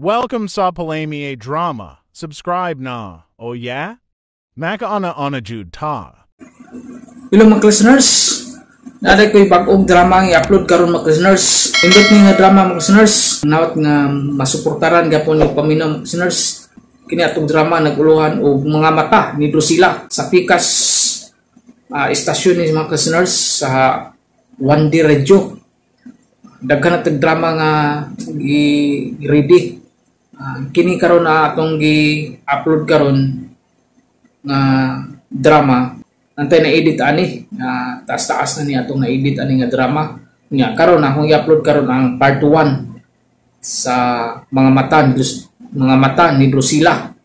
Welcome sa Palami Drama. Subscribe na. Oh yeah? Maka ana jud ta. Hello mga listeners. Naday ko'y bagong drama ang i-upload karon mga listeners. Indot ni nga drama mga listeners. Nawat nga masuportaran gapon yung paminaw mga listeners. Kini atong drama naguluhan og mga mata ni Drusilla sa pikas istasyon ni mga listeners sa 1D Radio. Daghan na drama nga ready. Kini karon na atong gi-upload karon nga drama. Antay na edit ani, taas-taas na ni atong na edit ani nga drama. Nya karon akong i-upload karon ang part 1 sa mga mata ni Drusilla.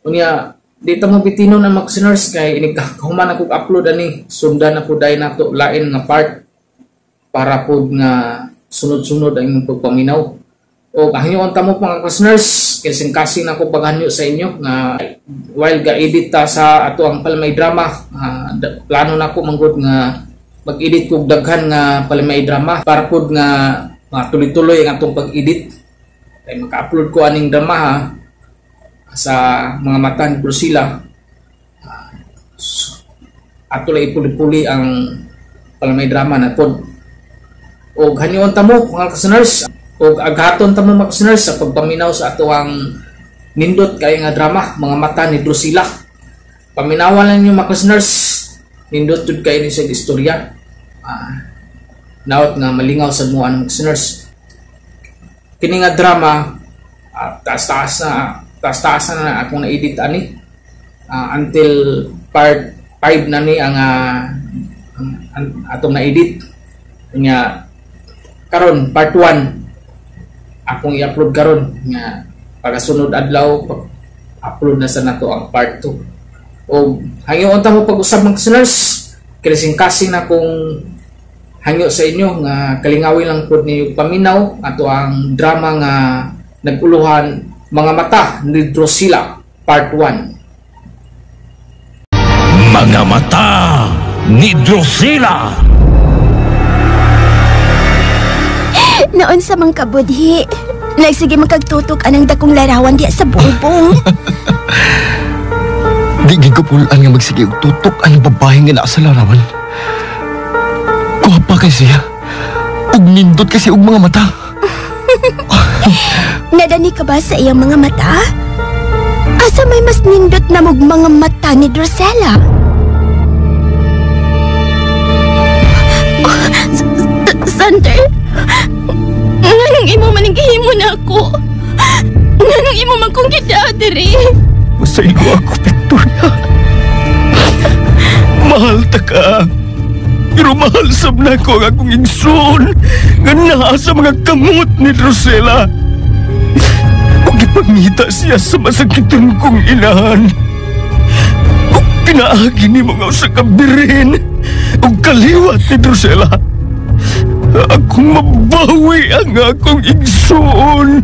Unya dito mo bitino na mga listeners kay inikakahuman ako upload ani sundan na pud ay nato lain nga part para pud nga sunod-sunod ang inyong pagpaminaw. O kahingyon tamo mga listeners, kasing-kasing ako paghanyo sa inyo nga while ga-edit ta sa ato ang Palamay Drama, plano na ko manggod nga mag-edit kog daghan nga Palamay Drama para pud nga tuloy-tuloy ang atong pag-edit. Kay maka-upload ko aning drama sa mga mata ni Drusilla. Ato lay puli-puli ang Palamay Drama na pod. O hanyoon tamo mga listeners, o aghaton tamo mga listeners sa pagpaminaw sa ato ang nindot kay nga drama mga mata ni Drusilla. Paminawan lang niyo mga listeners, nindot tud kay ni sa istorya. Nawat nga malingaw sa mga mga listeners. Kini nga drama taas-taas na akong na-edit ani until part 5 na ni ang atong na-edit. Nya karon part 1 akong i-upload karon nga pagasunod adlaw upload na sa nato ang part 2. O hangyo unta mo pag-usab mga listeners, kasing-kasing na kung hangyo sa inyo nga kalingawin lang pud ni paminaw ato ang drama nga naguluhan mga mata ni Drusilla part 1. Mga mata ni Drusilla. Noon sa mga kabudhi, nagsige magkagtutok anang dakong larawan diya sa bubong. Di gigapulan nga magsige og tutok ang babae nga naa sa larawan. Guwapa kay siya. Ug nindot kasi og mga mata. Nadani ka ba sa iyang mga mata? Asa may mas nindot na mog mga mata ni Drusilla? Sander, nganong imo maningihimo na ako? Nganong imo man kong gidadiri? Masaigo ako, Victoria. Mahal ta ka. Pero mahal sab na ko ang akong igsoon nga naa sa mga kamot ni Drusilla. Ug ipangita siya sa masakiton kong inahan. Ug pinaagi ni mga usa ka birin ug kaliwat ni Drusilla. Akong mabawi ang akong igsoon.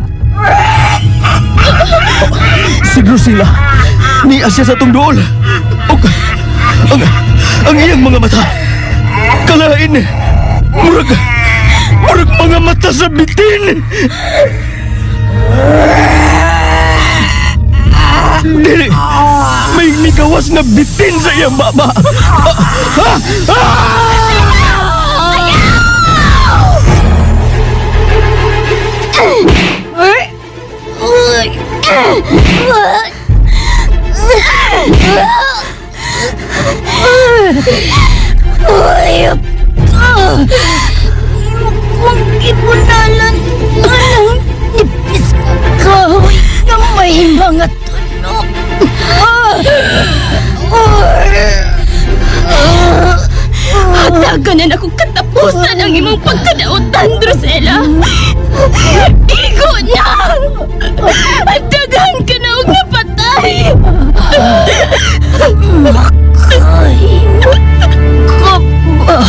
Si Drusilla, niya siya sa tong dool. Ang iyang mga mata, kalain, murag mga mata sa bitin. Dili, may nigawas na bitin sa iyang mama. Kung ipunalan anong nipis kahoy na may mga tunog. Hatagan na akong katapusan ang imong pagkadautan, Drusilla. Igo na! Hatagan ka na og napatay! Makahinot ka ba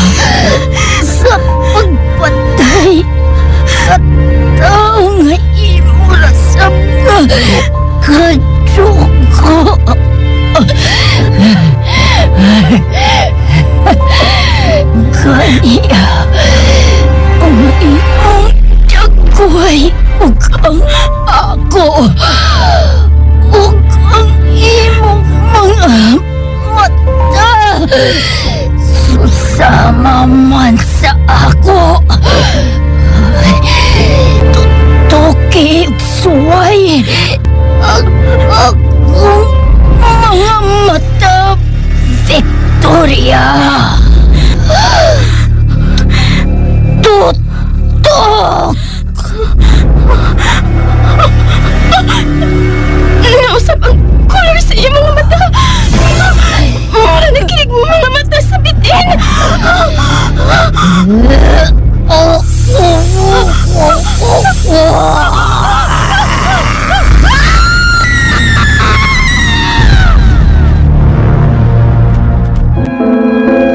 sa pagpatay sa tao nga imo rasam na kadugo? Kaniya ang iyong dagoy ug ang Tok! Nausap ang color sa iyong mga mata. Mura nakilig mo mga mata sa bitin.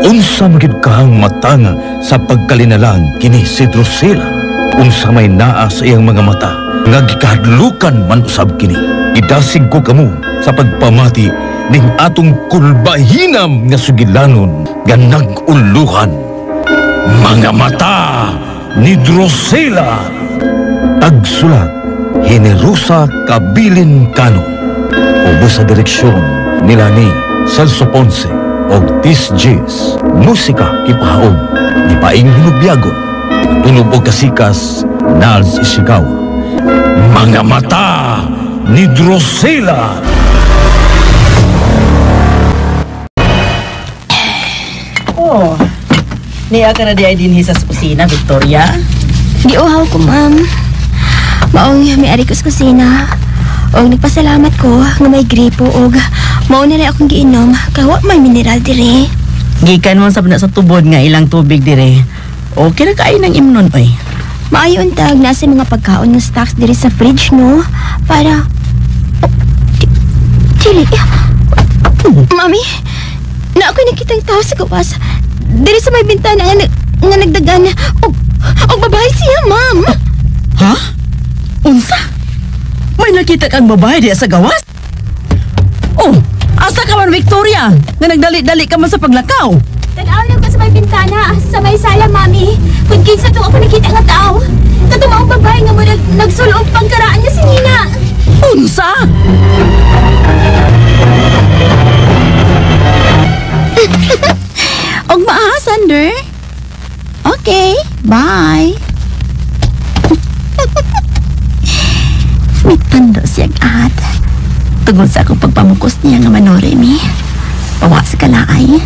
Unsa magid kahang matanga sa pagkalinalang kini si Drusilla. Unsa may naa sa iyang mga mata nga gikahadlukan man usab kini. Idasig ko kamo sa pagpamati ning atong kulbahinam nga sugilanon nga nag-uluhan. Mga mata ni Drusilla. Tagsulat Generosa Cabilin Cano. Ubos sa direksyon nila ni Celso Ponce og Tis Gis. Musika kipahaom ni Paing Hinubyagon. Tunog og kasikas Nals Ishikawa. Mga mata ni Drusilla. Oh, niya ka na di ay dinhi sa kusina, Victoria? Giuhaw ko, ma'am. Maong may ari ko sa kusina. Og nagpasalamat ko nga may gripo og mao na lang akong giinom kawa may mineral dire. Gikan mo sa tubod nga ilang tubig dire. Okay na kain ng imnon, oy. Maayo untag nasa mga pagkaon nga stocks dire sa fridge, no? Para... Dili. Mami, na ako'y nakitang tao sa gawas. Dire sa may bintana nga nagdagan. Og babae siya, ma'am. Ha? Unsa? May nakita kang babae diya sa gawas? Oh, asa ka man, Victoria? Nga nagdali-dali ka man sa paglakaw. Tanaw lang ka sa may bintana, sa may sala, mami. Kung kinsa to ako nakita nga tao. Katumaong babae nga mo nagsulong pagkaraan niya si Nina. Unsa? Og maaha, Sander. Okay, bye. May tando siyang at. Tungod sa akong pagpamukos niya nga manore mi. Pawa sa kalaay.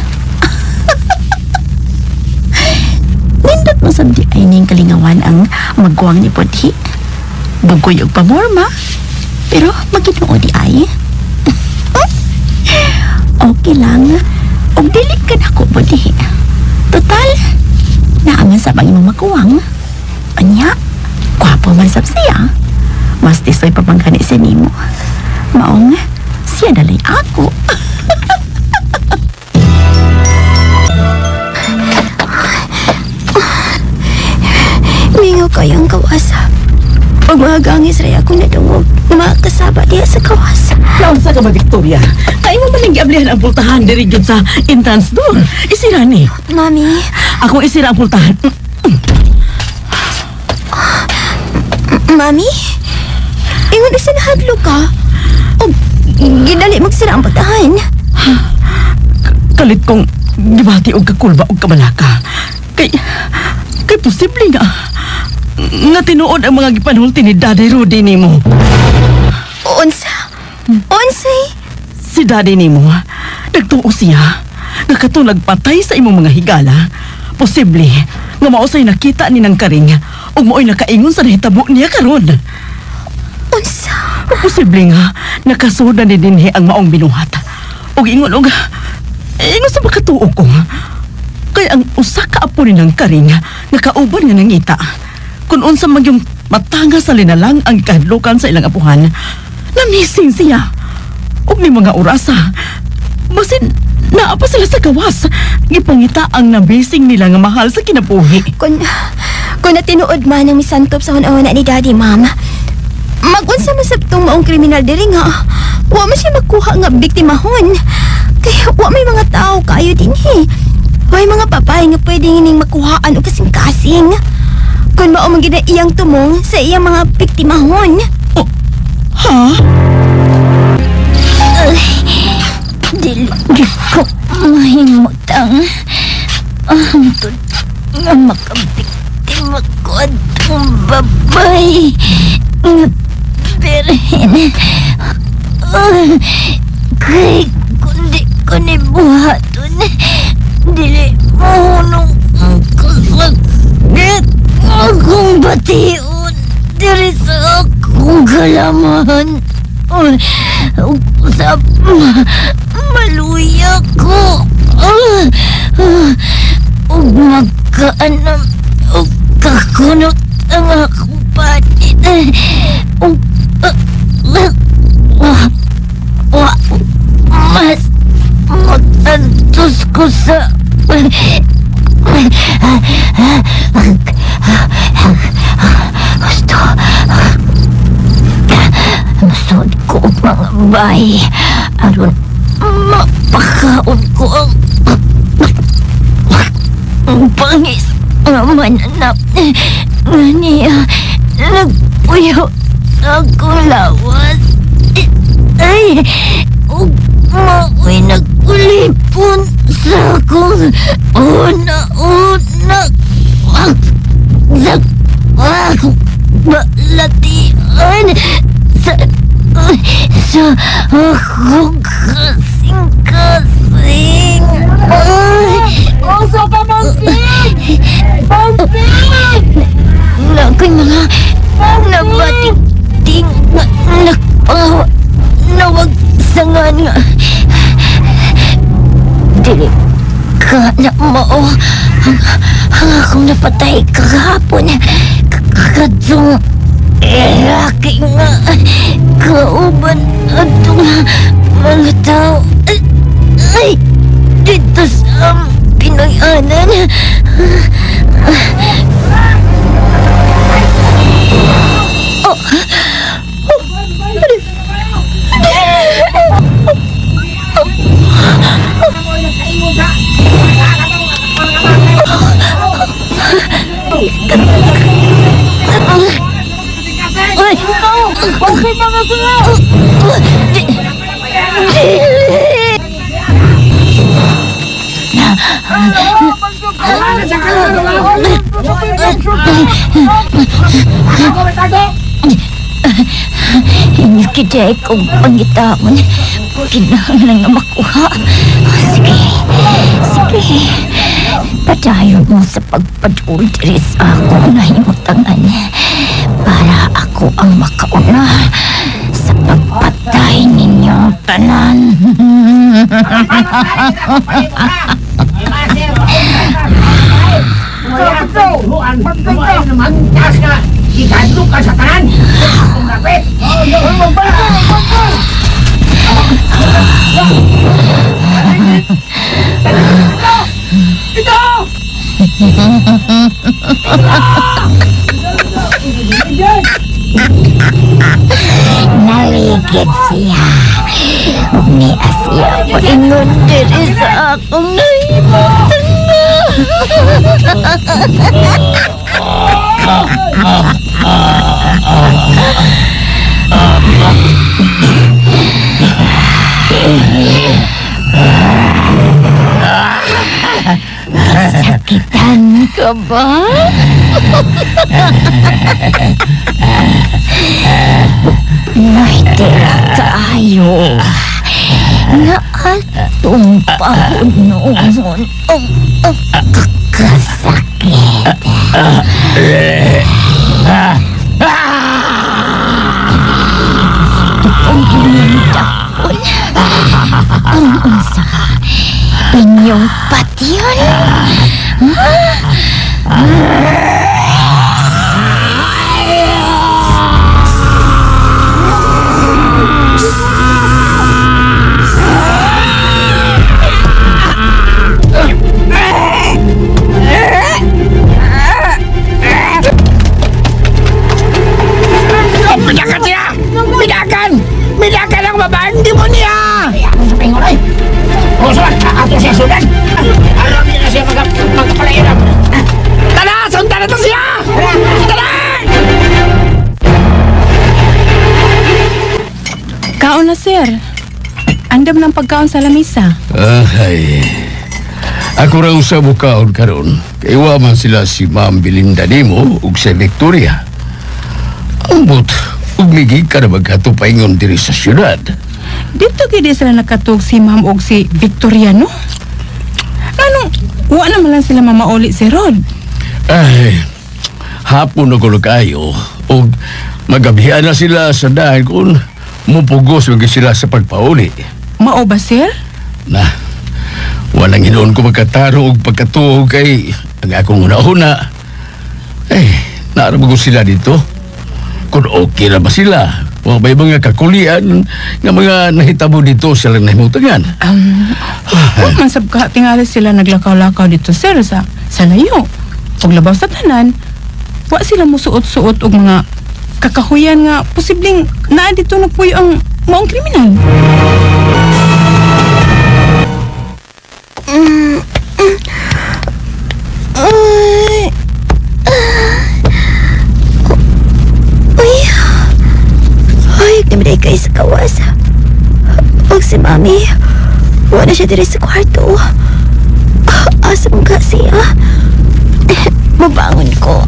Nindot mo sabdi ay ning kalingawan ang magguwang ni Podhi. Bugoy og pamorma. Pero maginuo di ay. Okay lang. Og dili ka na ko, Podhi. Total, naaman sa pang imong makuwang. Anya, kwapo man sab siya. Mas tisoy papanggani sa nimo. Maong, siya dalay ako. Mingaw kayong kawas. Pag mga gangis rin ako nadungog, mga kasaba diya sa kawas. Naunsa ka ba, Victoria? Kain mo man ang giablihan ang pultahan diri gyud sa entrance door. Isira ni. Mami. Ako isira ang pultahan. Mami? Ingon isa nahadlo ka. O, gidali magsira ang pultahan. Kalit kong gibati og kakulba og kabalaka. Kay posible nga tinuod ang mga gipanulti ni Daddy Rudy nimo. Unsay? Si Daddy nimo, nagtuo siya nga katong nagpatay sa imong mga higala. Posible nga mausay nakita ni nang karing ug mao'y nakaingon sa nahitabo niya karon. Unsa? Posible nga nakasuda ni dinhi ang maong binuhat. Ug ingon sa makatuo ko. Kaya ang usa ka apo ni nang karing nga kauban nga nangita. Kung unsa man yung matanga sa linalang ang kahadlukan sa ilang apuhan, namising siya. Ug ni mga orasa, basin naapa sila sa gawas. Gipangita ang nabising nila nga mahal sa kinabuhi. Kung natinuod man ang misantop sa hunawana ni Daddy, Ma'am, mag-unsa masabtong maong kriminal diri nga, wa man siya magkuha nga biktimahon. Kaya wa may mga tao kayo dinhi. May mga papay nga pwede hining makuhaan o kasing-kasing. Kung mao man gid iyang tumong sa iyang mga biktimahon. Oh, ha? Dili ko mahimutang antod nga makabiktima ko atong babay nga berhen. Kay kundi ko ni buhaton, dili mahunong ang kasakit akong Alaman. Usap maluya ko. Ug magkaanam ug kakunot ang akong panit. Ug mas magantos ko sa gusto masod ko mga bay aron mapakaon ko ang pangis nga mananap niya nagpuyo sa akong lawas. Ay, mao'y nagulipon sa akong una-una sa akong balatian sa akong kasing-kasing. Oso ka, Mangking! Mangking! Nako'y mga nabating-ting nagpawa nawagsangan nga dili ka na mao ang akong napatay kahapon kadzong laki nga kauban atong mga tao ay dito sa Pinoyanan. Hindi kita kong pangitawan. Kinahanglan nga makuha. Sige, sige. Padayon mo sa pagpadul diri sa akong nahimutangan para ako ang makauna sa pagpatay ninyong tanan. Igadlo ka sa tanan. Kung napit. Ito! Naligid siya. Ni Asya paingon diri sa akong nahimutan Sakitan ka ba? Naitira tayo na atong pahunoon ang kakasakit. Ang inyong dakon ang unsa inyong patyon. Pidakan siya! Pidakan! Pidakan ang babaeng demonya! Ano sa pingon ay? O sa ato siya sudan! Alam niya na siya magkapalairap! Tara! Sundan na to siya! Tara! Kaon na, sir. Andam ng pagkaon sa lamisa. Ay, ako raw sa bukaon karon. Kaiwa man sila si Ma'am Belinda nimo ug si Victoria. Ambot, ug migi ka na magkatupaingon diri sa syudad. Dito gidi sila nakatug si Ma'am og si Victoriano. Anong, wa naman lang sila mamauli si Rod. Ay, hapon na gulo kayo ug Magabihan na sila sa dahil kung mupugos maging sila sa pagpauli. Mao ba, sir? Na, walang hinoon ko magkataro o pagkatuog kay ang akong una-una. Naarabag ko sila dito. Kung okay na ba sila? O may mga kakulian nga mga nahitabo dito sila nahimutangan. Huwag man sab ka tingali sila naglakaw-lakaw dito, sir, sa layo. Pag labaw sa tanan, wa sila musuot-suot og mga kakahuyan nga posibleng naa dito na puyo ang maong kriminal. Ay, kay sa kawas. Og si Mami, wala siya diri sa kwarto. Asa mo ka siya? Mabangon ko.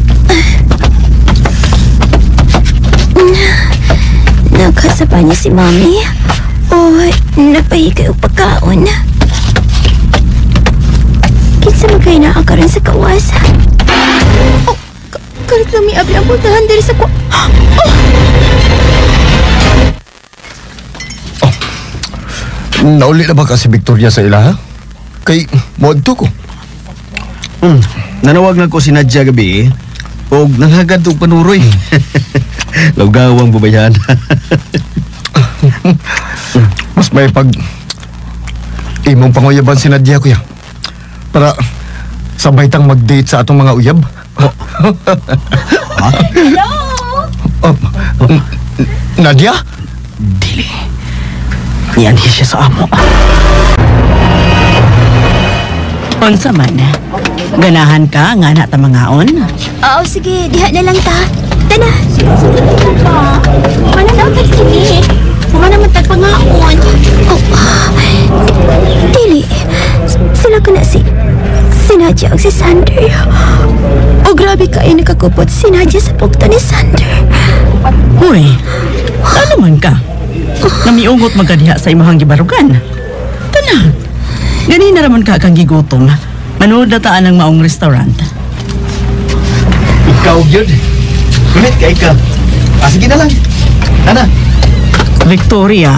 Nagkasapa niya si Mami. O, napahigay o pagkaon. Kinsa magkay na ka rin sa kawas. Oh, kalit lang may abli ang puntahan diri sa Nauli na ba ka si Victoria sa ila, ha? Kay, modto ko. Nanawag na ko si Nadia gabi, o nanghagad og panuroy. Lawgawang bubayan. Mas may pag imong panguyaban si Nadia, kuya. Para sabay tang mag-date sa atong mga uyab. Hello! Nadia? Dili. Niyanhi siya sa amo. Unsa man? Ganahan ka nga na ta mangaon? Oo, sige. Diha na lang ta. Tana. Sige pa. Mana daw sige. Mana man tagpangaon. Oh. Dili. Sila ko na si Nadia o si Sander. Oh, grabe kayo nakakupot si Nadia sa pugto ni Sander. Uy, ano man ka? Namiungot magkadiha sa imahang gibarugan. Tana, ganina raman ka kang gigutom. Manood na taan ng maong restaurant. Ikaw yun. Kulit ka ikaw. Sige na lang. Ana. Victoria,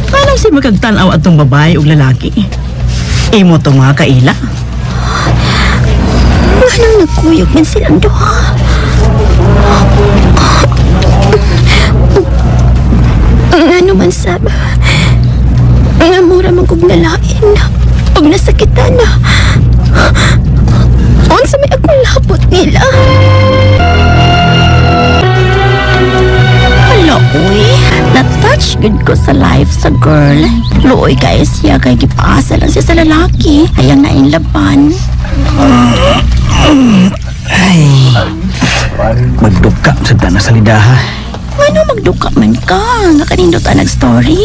paano si magkagtanaw atong babae o lalaki? Imo to mga kaila? Anong nagkuyog man silang duha? Ano man sab? Nga mura magkog nalain. Pag nasakitan na. Unsa may akong lapot nila? Hala, uy. Na-touch good ko sa life sa girl. Luoy kaya siya kay gipaasa lang siya sa lalaki. Ayang nainlaban. Ay. Magduka sa dana sa lidaha. Ano magduka man ka? Nga kanindot ang nag-story?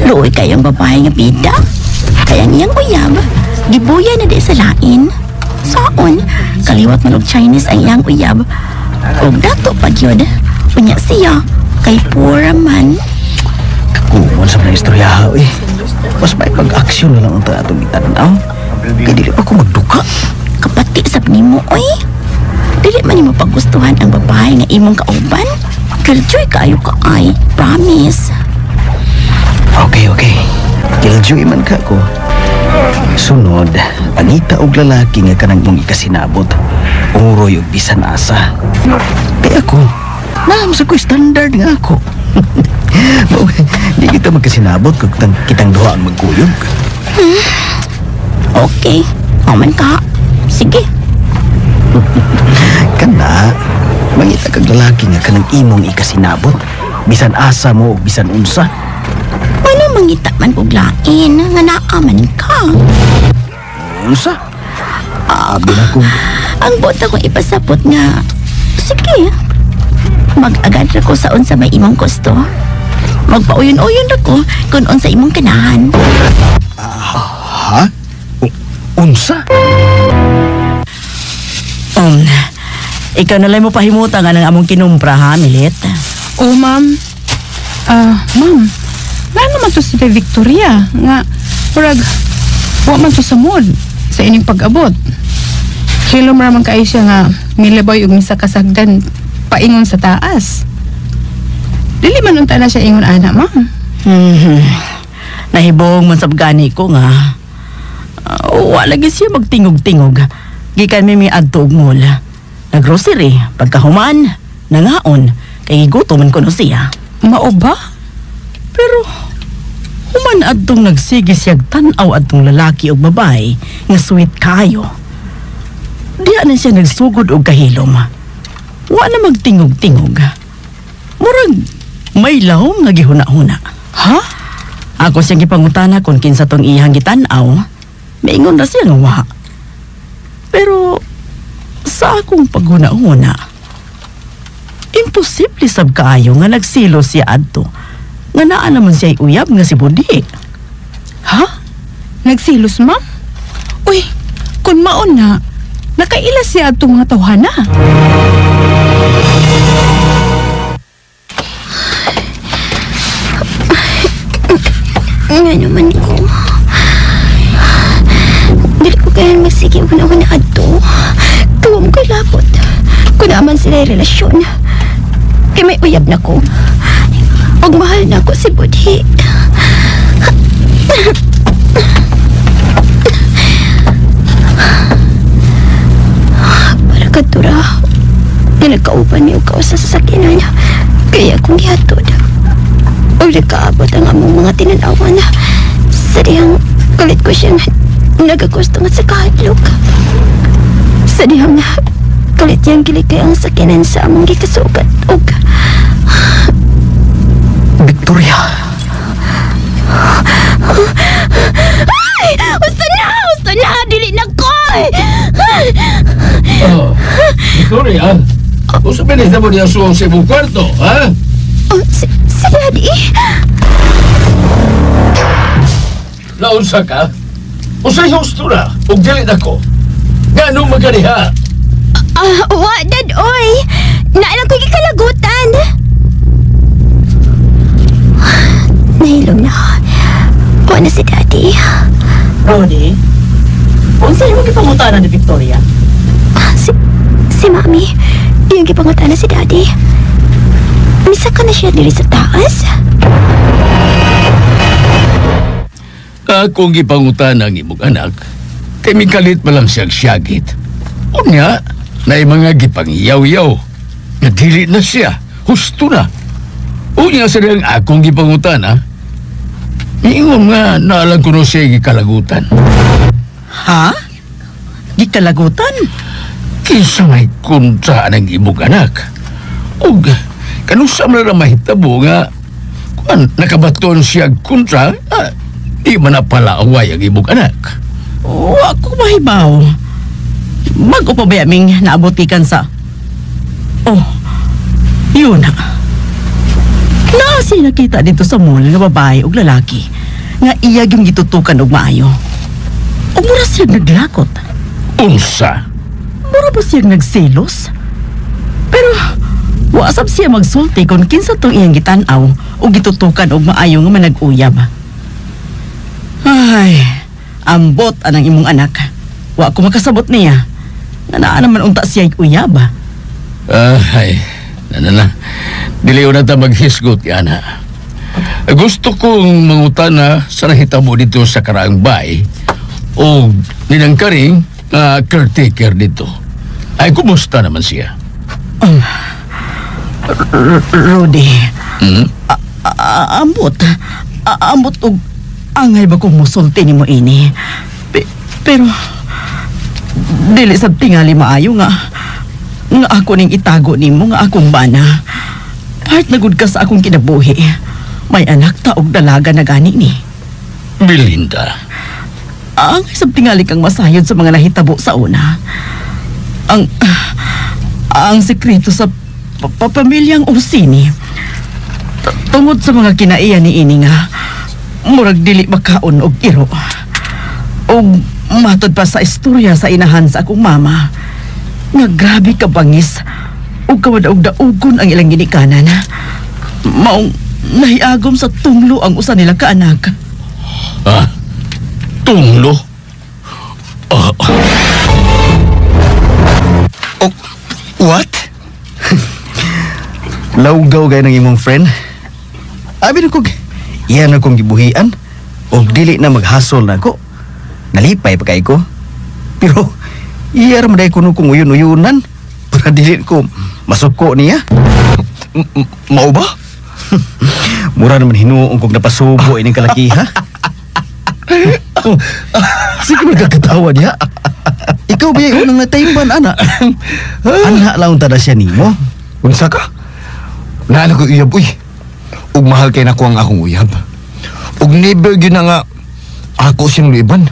Luoy kayong babae nga bida? Kaya niyang uyab. Gibuya na di sa lain. Saon? Kaliwat man og Chinese ang iyang uyab. Og dato pa gyud. Unya siya. Kay pura man. Kakuman sa mga istoryaha, eh. Mas may pag-aksyon na lang ang atong itanaw. Kaya dili pa ko magduka. Kapati sab nimo, oy. Dili man nimo paggustuhan ang babae nga imong kauban. Killjoy kayo ka ay. Promise. Okay. Killjoy man ka ko. Sunod, pangita og lalaki nga kanang mong ikasinabot. Uroy og bisan asa. Kaya ako, naam sa ko standard nga ako. Di kita magkasinabot kung kitang duha ang magkuyog. Okay. Aman ka. Sige. Kana, mangita kag lalaki nga kanang imong ikasinabot. Bisan asa mo o bisan unsa. Ano mangita man kog lain nga naaman ka? Unsa? Abi na kong... Ang bota kong ipasapot nga, sige. Mag-agad ra ko sa unsa may imong gusto. Magpauyon-uyon ra ko kung unsa imong kanahan. Ha? Unsa? Ikaw na lang mo pahimutan nga ng among kinumpra, ha, Milit? Oh, ma'am. Ma'am, na naman to si Victoria nga murag wa man to sa mood sa ining pag-abot. Hilom raman kay siya nga milaboy og misa kasagdan paingon sa taas. Dili man unta na siya ingon ana, ma'am. Nahibong man sab gani ko nga. Wala lagi siya magtingog-tingog. Gikan mi adto og mall. Naggrocery, pagkahuman, nangaon, kay gutom man kuno siya. Mao ba? Pero human adtong nagsige siyag tan-aw adtong lalaki og babae nga sweet kayo. Diya na siya nagsugod og kahilom. Wa na magtingog-tingog. Murag may lahom nga gihuna-huna. Ha? Ako siyang gipangutana kung kinsa tong iyang gitan-aw. Maingon na siya nga wa. Pero sa akong paghuna-huna, imposible sab kaayo nga nagsilo siya adto. Nga naa naman siya uyab nga si Budi. Ha? Nagsilos, ma'am? Uy, kung maon na, nakaila siya atong mga tawhana. Nga naman ko. Dili ko kaya magsige una-una adto. Tuwa mo kay labot. Kung naman sila relasyon. Kaya may uyab na ko. Og mahal na ko si Budi. Para katura na nagkauban niyo ka sa sasakyanan niya. Kaya akong gihatod. O nagkaabot ang among mga tinanawan na sa dihang kulit ko siyang nagagusto nga sa kahadlok. Sa dihang na kulit niyang giligay ang sakyanan sa among gikasugat og Victoria. ay! Gusto na! Dili na ko! Victoria, usa pa na mo niya suong sa imong kwarto, ha? Oh, si Daddy? Naunsa ka? Usay hostura, ug dili na ko. Ganong magkaniha? Wa, Dad, oy! Naalang ko'y kikalagutan! Nahilom na. Wa na si Daddy. Rodi, unsa imong gipangutana ni Victoria? Si Mami, yung gipangutana si Daddy. Misa ka na siya diri sa taas? Akong gipangutana ang imong anak, kay mikalit pa lang siyang siyagit. Unya, na mga gipangyaw-yaw, nga dili na siya, husto na. Unya sa rin akong gipangutana, iingon nga naalang ko no siya gikalagutan. Ha? Gikalagutan? Kinsa may kontra ng imong anak. Ug, kanusa man na mahitabo nga, kung nakabaton siya kontra, di man na pala away ang imong anak. Wa ko mahibaw. Bago pa ba yaming naabotikan sa... Oh, yun na. Naasi nakita dito sa mall nga babae ug lalaki nga iyag yung gitutukan og maayo. O mura siyang naglakot. Unsa? Mura ba siyang nagselos? Pero wasab siya magsulti kung kinsa tong iyang gitan-aw o gitutukan og maayo nga manag-uyab. Ay, ambot anang imong anak. Wa ko makasabot niya. Nga naa naman unta siya uyab. Ay, nanana. Dili na ta maghisgot yana. Gusto kong mangutana sa nahitabo dito sa karaang bay o ninangkaring caretaker dito. Ay, kumusta naman siya? Rudy, ambot og angay ba kong musulti ni mo ini. Pero dili sa tingali maayo nga ako ning itago nimo nga akong bana. Part na gud ka sa akong kinabuhi. May anak ta og dalaga na gani ni. Belinda. Ang isang tingali kang masayod sa mga nahitabo sa una. Ang sekreto sa pamilyang Orsini. Tungod sa mga kinaiya ni ini nga, murag dili makaon og iro. Og matod pa sa istorya sa inahan sa akong mama, nga grabe ka bangis ug kawadaog-daugon ang ilang ginikanan. Maong nahiagom sa tunglo ang usa nila ka anak. Ha? Tunglo? Oh, what? Lawgaw gaya ng imong friend? Abi na kong iyan akong gibuhian o dili na maghasol na ako. Nalipay pa kay ko. Pero iyar maday ko nung kong uyon-uyonan para dili ko masuko niya. Mao ba? Mura naman hinuong kong napasubo ining kalakiha. Sige magkakatawa niya. Ikaw ba yung unang nataypan, ana? Anak lang tada siya nimo. Unsa ka? Naala ko uyab, uy. Ug mahal kay nako ang akong uyab. Ug never gyud na nga ako siyang luiban.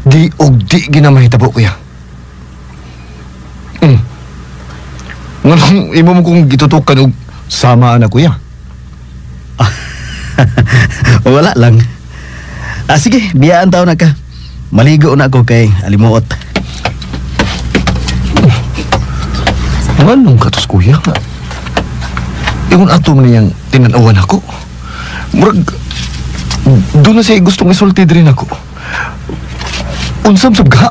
Di ginamahitabo kuya. Nganong imo mo kong gitutukan og sama ana kuya. Wala lang. Sige, biyaan taon na ka. Maligo na ako kay alimuot. Nganong katos kuya? Ingon ato man niyang tinanawan ako. Murag doon na siya gustong isulti rin ako. Unsam sabga?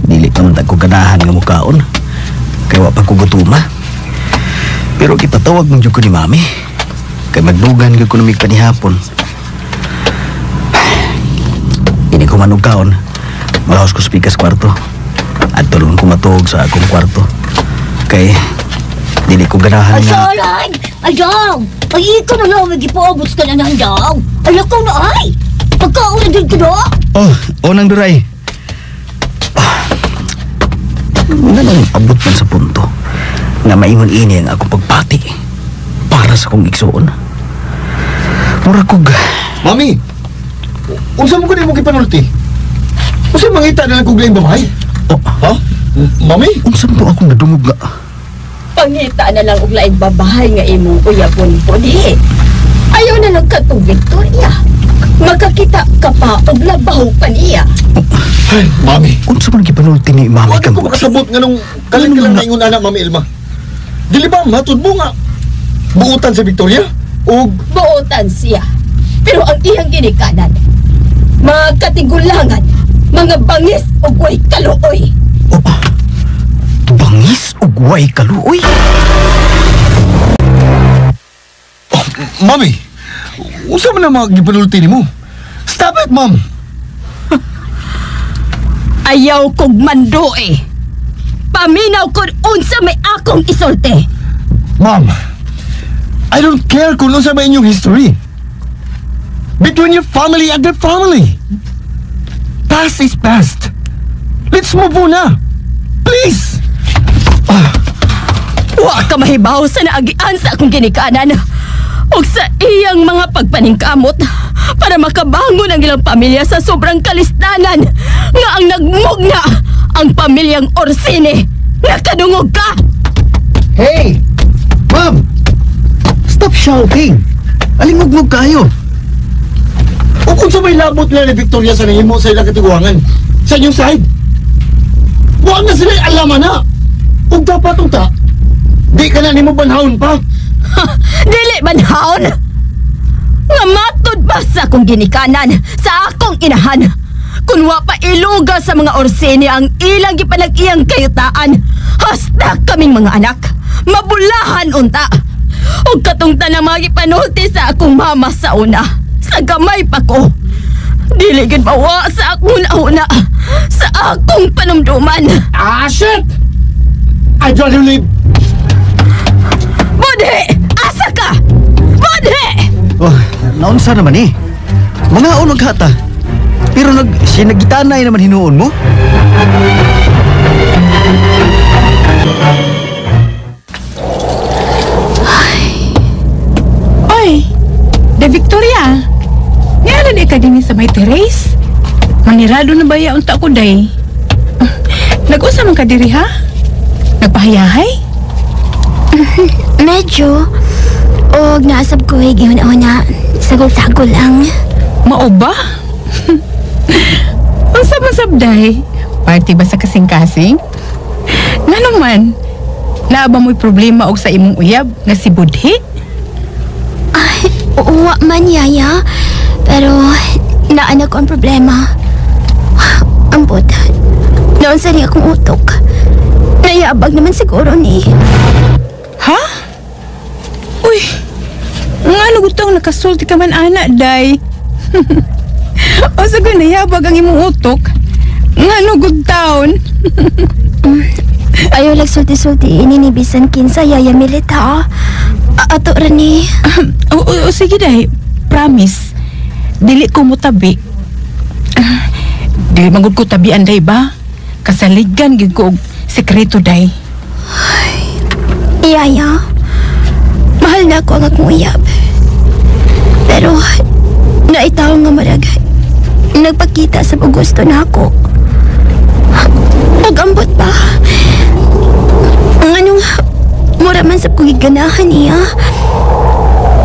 Dili ka man ko ganahan nga mukaon. Kaya wa pa ko gutuma. Pero kitawag man jud ko ni mami. Kay magdugan gyud ko namig panihapon. Ini ko man og kaon. Malahos ko sa pikas kwarto. At tulong ko matuog sa akong kwarto. Kay dili ko ganahan nga. Asalan! Ayaw! Ay, ikaw na lang mag-ipaabot ka na ng daw. Ayaw ko na ay! Pagkauna din ko na! Oh, nang duray. Nanong abot man sa punto nga maingon ini ang akong pagpati para sa kong igsuon. Mura kog... Mami! Unsa mo ko di mo kipanulti? Unsa mangita na lang kog laing babae? Ha? Mami? Unsa mo akong nadungog nga? Pangita na lang og laing babahay nga imong uyabon po di. Ayaw na lang katong Victoria. Magkakita ka pa og labaw pa niya. Ay, Mami. Unsa man gipanulti ni Mami kang... Wala ko makasabot nga nung kalang-kalang na ingon anak, Mami Ilma. Dili ba matud mo nga buutan si Victoria? O... Buutan siya. Pero ang iyang ginikanan, mga katigulangan, mga bangis o way kaluoy. Bangis o way kaluoy? Mami, unsa man na mga gipanulti ni mo? Stop it, Mom! Ayaw kog mando eh. Paminaw kung unsa may akong isulti. Mom, I don't care kung unsa may inyong history. Between your family and their family. Past is past. Let's move on na. Please! Wa ka mahibaw sa naagian sa akong ginikanan o sa iyang mga pagpaningkamot para makabangon ang ilang pamilya sa sobrang kalistanan nga ang nagmugna ang pamilyang Orsini. Nakadungog ka! Hey! Ma'am! Stop shouting! Alingog-ngog kayo! O kung sa may labot na ni Victoria sa nahimo sa ilang katiguangan, sa inyong side, huwag na sila'y alaman na! Kung dapat ta, di ka na ni mo banhaon pa! Dili banhaon! Nga matod ba sa akong ginikanan, sa akong inahan? Kung wa pa iluga sa mga Orsini ang ilang gipanag-iyang kayutaan, hasta kaming mga anak, mabulahan unta. O katungtan ang mga gipanulti sa akong mama sa una, sa gamay pa ko. Dili gid bawa sa akong una, sa akong panumduman. Ah, shit! I don't believe... Budhe! Asa ka? Budhe! Oh, naunsa naman eh. Mga unog hata. Pero sinagitanay naman hinuon mo. Oy, De Victoria. Ngayon di ka din sa may terrace. Manirado na ba yaon ta ko day? Nag-usa man ka diri ha? Nagpahayahay? Medyo. O naasab ko ay gihon-una. Sagol-sagol lang. Mao ba? Ang sabay-sabday. Party ba sa kasing-kasing? Nga naman, naaba mo'y problema og sa imong uyab nga si Budhi? Ay, uwa man, Yaya. Pero, naanak ko ang problema. Ambot, noon sa rin akong utok. Yabag naman siguro ni. Ha? Uy, nga lugutang nakasulti ka man, anak, day. O sago na yabag ang imong utok. Nga lugod taon. Ayaw sulti-sulti ini ni bisan kinsa yaya milit ha. Ato ra ni. O sige day, promise. Dili ko mo tabi. Dili magud ko tabian day ba? Kasaligan gid ko og sekreto day. Yaya, mahal na ako ang akong uyab. Pero naitaw nga marag nagpakita sa gusto na ako. Pag-ambot pa. Anong mura man sa kugiganahan niya.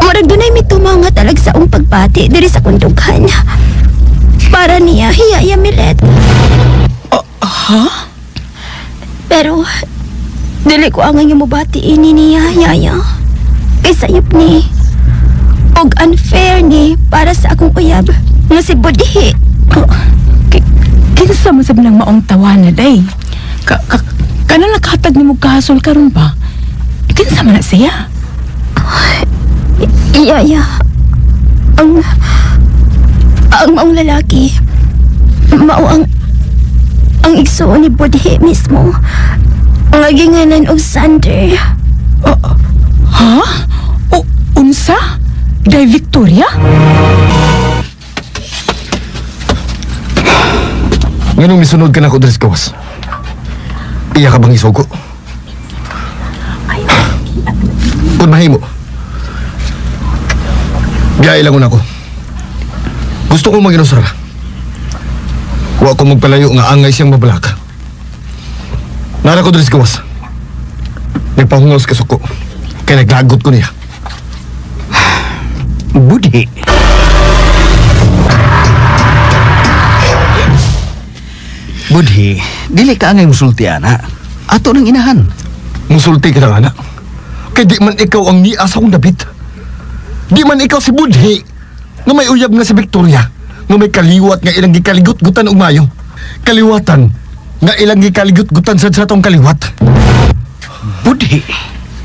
Marag dunay mitumaw nga talag sa pagpati diri sa kundugan. Para niya hiyaya milet. Ha? Pero dili ko ang nga mubati ini niya, yaya. Kay sayop ni og unfair ni para sa akong uyab nga si Budhi. Kinsa man sab nang maong tawana day. Kana nakahatag nimo kahasol karon ba? Kinsa man na siya? Yaya, ang maong lalaki mao ang igsuon ni Budhi mismo. Ang aginganan og Sander. Ha? Unsa? Day Victoria? Nganong misunod ka na ko Dres Gawas? Iya ka bang isugo? Kung mahimo, biyay lang ako. Gusto kong mag-inusara. Wa ko magpalayo nga angay siyang mabalaka. Nara ko Dres Gawas. Nagpahungaw sa kasuko. Kaya naglagot ko niya. Budhi. Budhi, dili ka angay musulti, anak. Ato ng inahan. Musulti ka lang, anak. Kaya di man ikaw ang nias akong David. Di man ikaw si Budhi nga may uyab nga si Victoria, nga may kaliwat nga ilang gikaligot-gutan og mayo. Kaliwatan nga ilang gikaligot-gutan sa tong kaliwat. Budhi,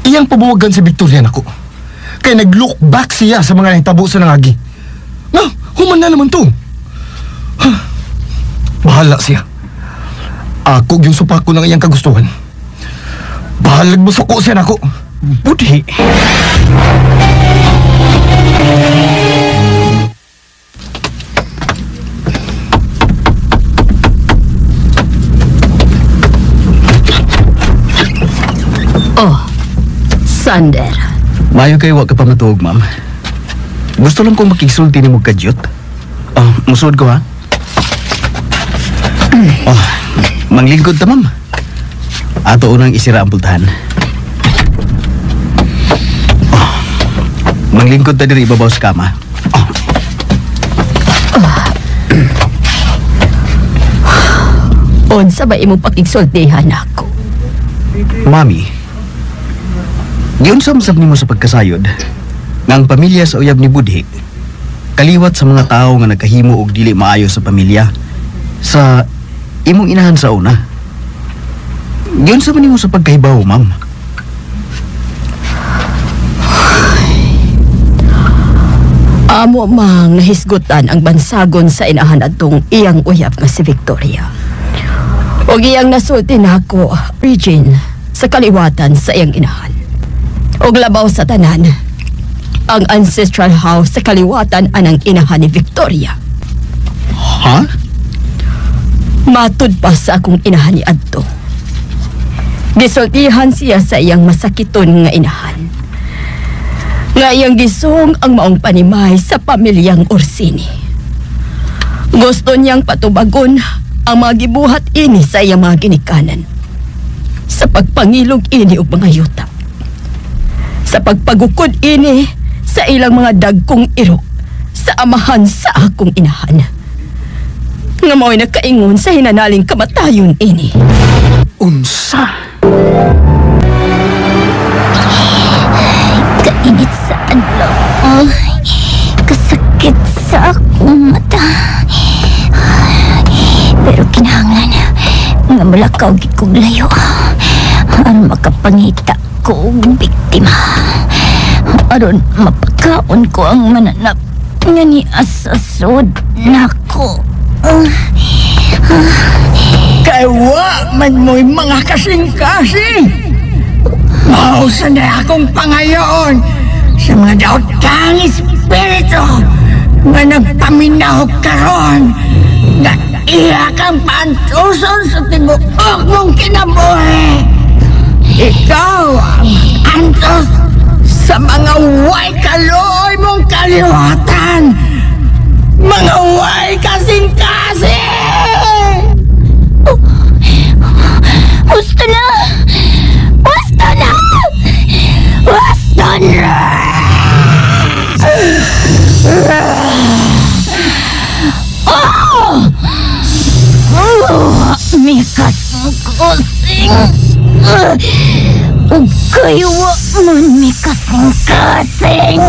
iyang pabuwagan si Victoria nako. Kaya nag-look back siya sa mga nahitabo sa nangagi. Na, human na naman to. Bahala siya. Ako yung supak ko ng iyang kagustuhan. Bahalag mo suko siya nako. Budhi. Oh, Sander. Mayo kayo wa ka pa matuog, ma'am. Gusto lang kong makigsulti ni mo kadyot. Oh, musuod ko, ha? Oh, manglingkod ta, ma'am. Ato unang isira ang pultahan. Oh, manglingkod ta diri ibabaw sa kama. Unsa ba imong pakigsultihan ako? Mami, giunsam sab nimo sa pagkasayod nga ang pamilya sa uyab ni Budhi kaliwat sa mga tao nga nagkahimo og dili maayo sa pamilya sa imong inahan sa una. Giunsam nimo sa pagkahibaw, ma'am? Amo mang nahisgutan ang bansagon sa inahan atong iyang uyab nga si Victoria. Og iyang nasulti nako, Regine, sa kaliwatan sa iyang inahan. Og labaw sa tanan, ang ancestral house sa kaliwatan anang inahan ni Victoria. Ha? Matud pa sa akong inahan ni adto. Gisultihan siya sa iyang masakiton nga inahan. Nga iyang gisong ang maong panimay sa pamilyang Orsini. Gusto niyang patubagon ang mga gibuhat ini sa iyang mga ginikanan. Sa pagpangilog ini og mga yuta. Sa pagpagukod ini sa ilang mga dagkong irok sa amahan sa akong inahan. Nga mao'y nakaingon sa hinanaling kamatayon ini. Unsa? Kainit sa adlaw. Kasakit sa akong mata. Pero kinahanglan nga malakaw gid kog layo. aron makapangita ko og biktima. Aron mapakaon ko ang mananap nga ni asasod nako. Kay wa man mo'y mga kasing-kasing. Mausa na akong pangayoon sa mga daotang espiritu nga nagpaminaw karon nga iya kang paantuson sa tibuok mong kinabuhi. Ikaw ang antos sa mga way kaluoy mong kaliwatan, mga way kasing-kasing. Basta na! Basta na! Basta na! Mikas mo kusing! Ug kayo man mikasing-kasing!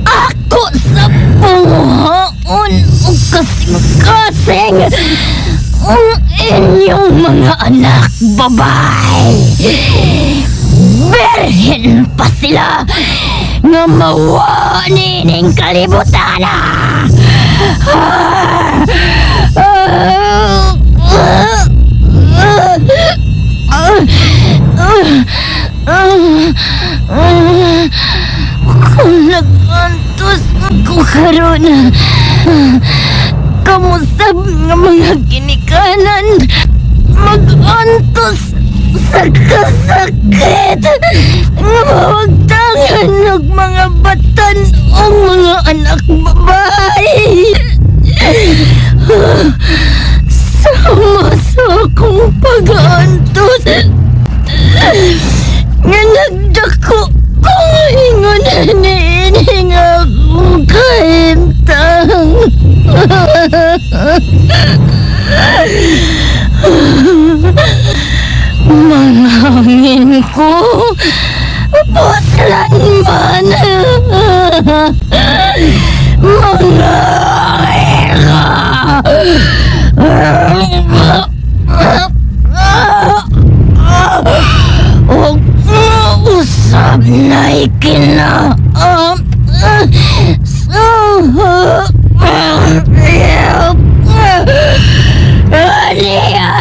Ako sa buhaon ug kasing-kasing! Ang inyong mga anak babae! Berhin pa sila nga mawa nining kalibutan! Kung nag-antos ko karon, kamusab nga mga ginikanan mag-antos sa kasakit nga mawagtangan ng mga batan o mga anak babae. Sama sa akong pag-aantos nga nagdako kung ingon niining akong kahintang. Manangin ko puslan man mangangin og usab na ikina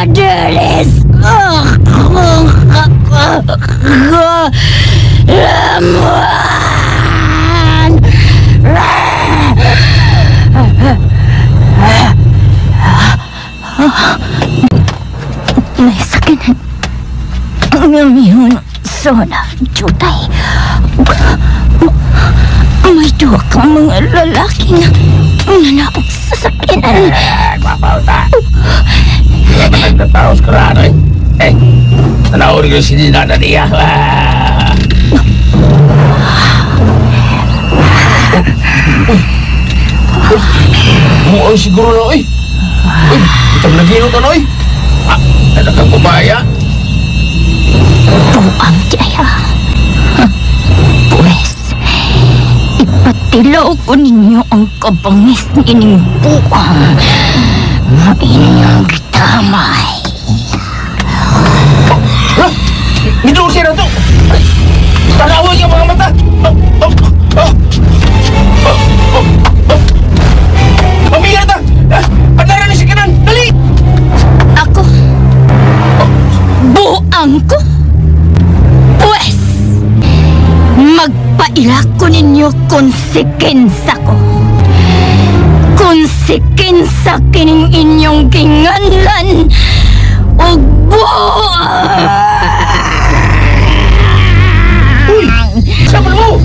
Adelis Lamuan may sakinan ngamihon sona jutay may duwa kang mga lalaki na nanaog sa sakinan. Papauta. Kaya ba nagtataos ka rano eh? Nanawari ko si Nina niya. Ay, siguro na, oy. Uy, itang naginot na, oy. Ada kang kumaya. Buang jaya. Pues, ipatilaw ko ninyo ang kabangis nining buang na inyong gitamay. Midulsi na to! Tanawag yung mga mata! Pamilya ta! Andara na si Kanan! Dali! Ako? Buang ko? Pues, magpaila ko ninyo konsekensa ko. Konsekensa kining inyong ginganlan o buang! Uy! Saban mo!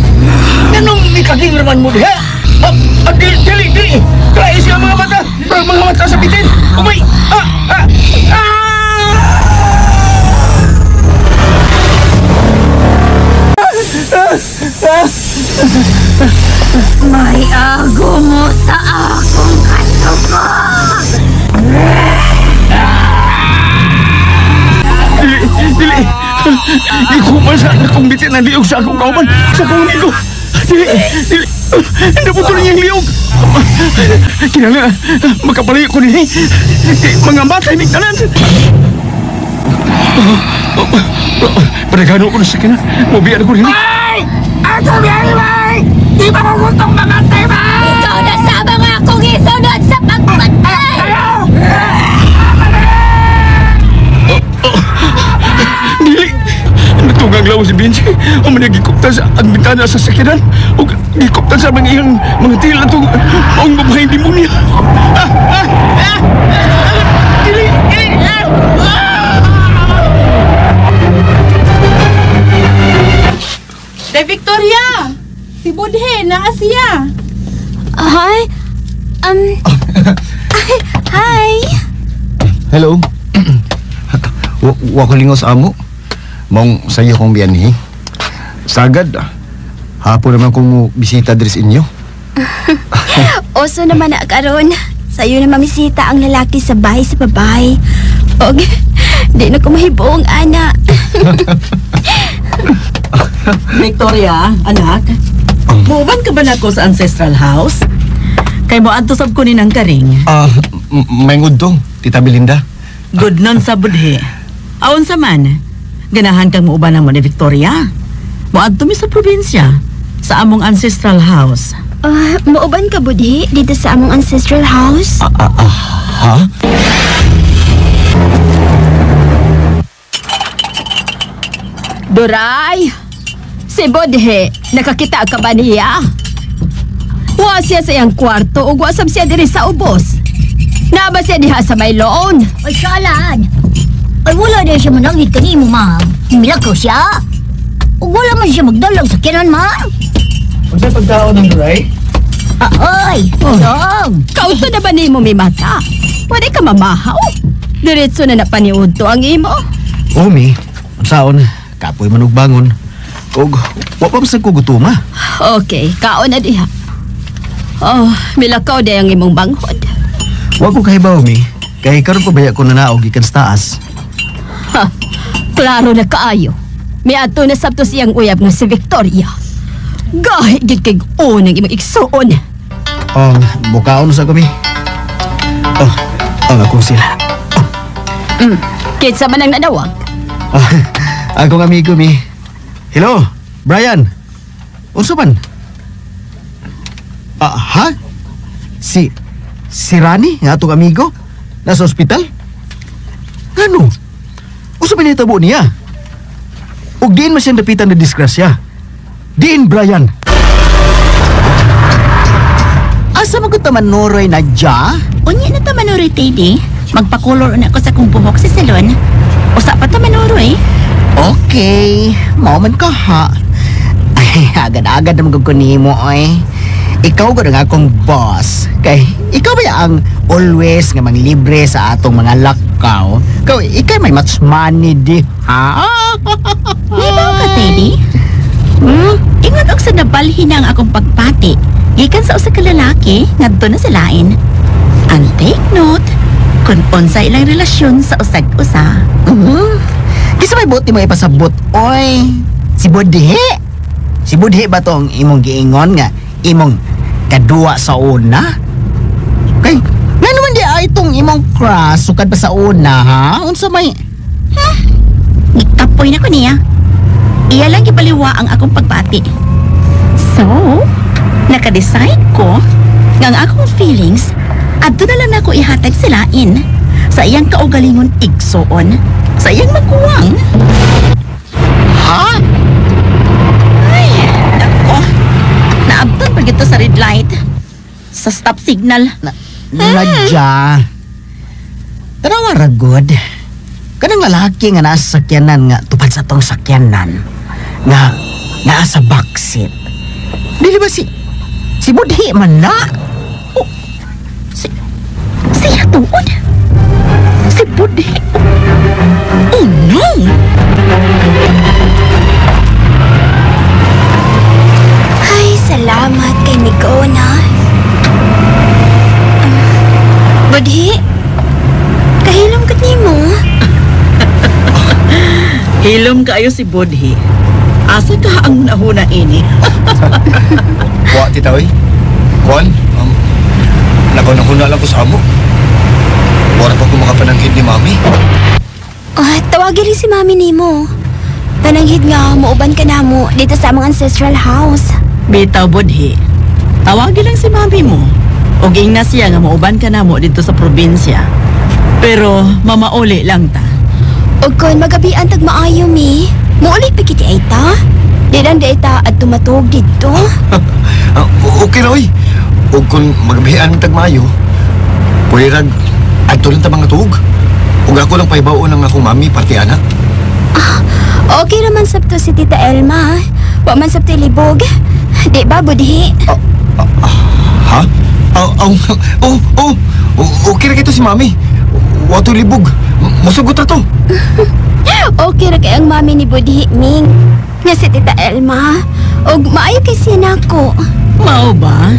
Nanong mikaging naman mo diha? Dili! Kaya siya mga mata! Mga mata sa bitin! Umay! May ago mo sa akong kasuko! Dili! Ikuman sa akong bitin na liog sa akong kauban! Sa akong amigo! Dili! Nabuto niyang liog! Kinala, makapalayo ko nini! Mga matay ni tanan! Paragano ko na sa kina. Mabiyan ako rin. Bay! Ako biyahe, bay! Di ba kukutong mamatay, bay? Ikaw na sama nga akong isunod sa pagpatay! Dili! Natugang lawa si Benji. O managikuptan sa ang bintana sa sakinan. O gikuptan sa mga iyang mga tila itong ang babaeng demonya. Dili! De Victoria! Si Budhe, naa siya. Hi? Hi? Hello? Wa ko lingos amo. Maong sayo kong biyanhi. Sagad. Hapon naman kong bisita diri sa inyo. Oso naman na karon. Sa'yo na mamisita ang lalaki sa bahay sa babae. Og, di na ko mahibong, ana. Victoria, anak. Muban ka ba na ko sa ancestral house? Kay mo adto sab ko ni nang karing. May ngudtong, Tita Belinda. Good nun sa budhe. Aon sa man, ganahan kang muuban mo ni Victoria. Mo adto mi sa probinsya, sa among ancestral house. Mauban ka, Budhi, dito sa among ancestral house? Ha? Duray! Si Budhe, nakakita ka ba niya? Wa siya sa iyang kwarto o wasab siya diri sa ubos. Naba siya diha sa may loon. Ay, salan. Ay, wala din siya manangit kanimo, ma'am. Milakaw siya. O wala man siya magdalag sa kinan, ma'am. Huwag siya pagkaon ng duray? Ay, dong. Kauto na ba ni mo may mata? Pwede ka mamahaw. Diretso na napaniud to ang imo. Omi, saon, kapoy man og bangon. Og, wa pa masag ko gutuma. Okay, kaon na diha. Oh, milakaw day ang imong banghod. Wa ko kahibaw, Omi. Kay karon pa baya ko nanaog gikan sa taas. Ha, klaro na kaayo. May ato na sabto siyang uyab nga si Victoria. Gahi gid kay unang imong igsuon. Bukaon sa kami. Ang akong sila. Kitsa man ang nanawag. Akong amigo, Mi. Hello, Brian. Unsa man? Ha? Si Rani, nga atong amigo? Nasa ospital? Ano? Unsa man itabo niya? Ug diin man siyang napitan na disgrasya. Diin, Brian. Asa mo ko tamanoroy na dya? Unya na tamanoroy, Teddy. Magpakulor na ako sa kong buhok sa salon. Usa pa tamanoroy. Okay, moment ka ha. Ay, agad-agad na magkukunimo, oy. Ikaw ko nga akong boss. Kay, ikaw ba ang always nga manglibre sa atong mga lakaw? Ikaw may much money di, ha? Libaw ka, Teddy? Ingat og sa nabalhin ang akong pagpati. Gikan sa usa ka lalaki, ngadto na sa lain. And take note, kung unsa ilang relasyon sa usag-usa. Kisa may buti mo ipasabot, oy. Si Budhe. Si Budhe ba tong imong giingon nga imong kadua sa una? Kay, nga naman di ay itong imong crush sukad pa sa una, ha? Unsa may... Nikapoy na ko niya. Iya lang gipaliwa ang akong pagpati. So, naka-decide ko nga ang akong feelings adto na lang ako ihatag sa lain sa iyang kaugalingon igsoon, sa iyang magkuwang. Ha? Ay, nako. Naabtan pa gito sa red light. Sa stop signal. Nadya. Tanawa ragod. Kanang lalaki nga nasa sakyanan nga tupad sa tong sakyanan nga nasa backseat. Dili ba si Budhi man na? Oh, siya tuod. Si Budhi. Oh no! Ay, salamat kay Migona. Budhi, kahilom ka nimo. Hilom kaayo si Budhi. Asa ka ang hunahuna ini? Wa, Tita, oy. Kuan, naguna lang ko sa amo. Wala pa ko makapanangkin ni Mami. Tawagin rin si mami nimo. Pananghid nga, mauban ka na mo dito sa among ancestral house. Bitaw, budhi. Tawagin lang si mami mo. O ging na siya nga mauban ka na mo dito sa probinsya. Pero mamauli lang ta. O kung magabian tag maayo mi, mauli pa kiti ay ta. Di lang di ta at tumatog dito. Okay na, oy. O kung magabihan tagmayo, pwede rag adto lang ta mga tuog. Ug ako lang paibaon ng akong mami pati anak. Okay naman sabto si Tita Elma. Wa man sabto libog. Di ba, budhi? Ha? Okay na kito si mami. Wato libog. Masugot na to. Okay ra kay ang mami ni budhi, Ming. Nga si Tita Elma. Og maayo kay siya nako. Mao ba?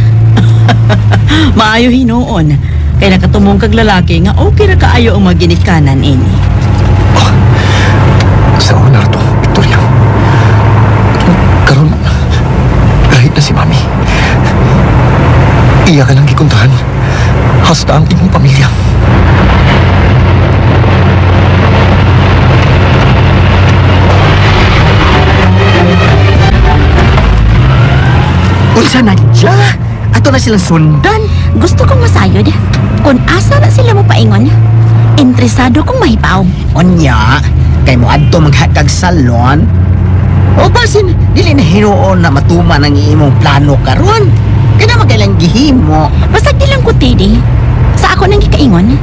Maayo hinoon. Kay nakatumong kag lalaki nga okay ra kaayo ang maginikanan ini. Sa una to, Victoria. Karon, kahit na si mami. Iya ka nang gikuntahan. Hasta ang imong pamilya. Unsa na dya? Ato na silang sundan. Gusto kong masayod. Kung asa na sila mo paingon, interesado kong mahipaw. Onya, kay mo adto maghakag salon. O basin, dili na hinuon na matuman ang imong plano karon. Kaya magkailang gihimo. Basta di lang ko, Teddy. Sa ako nang gikaingon,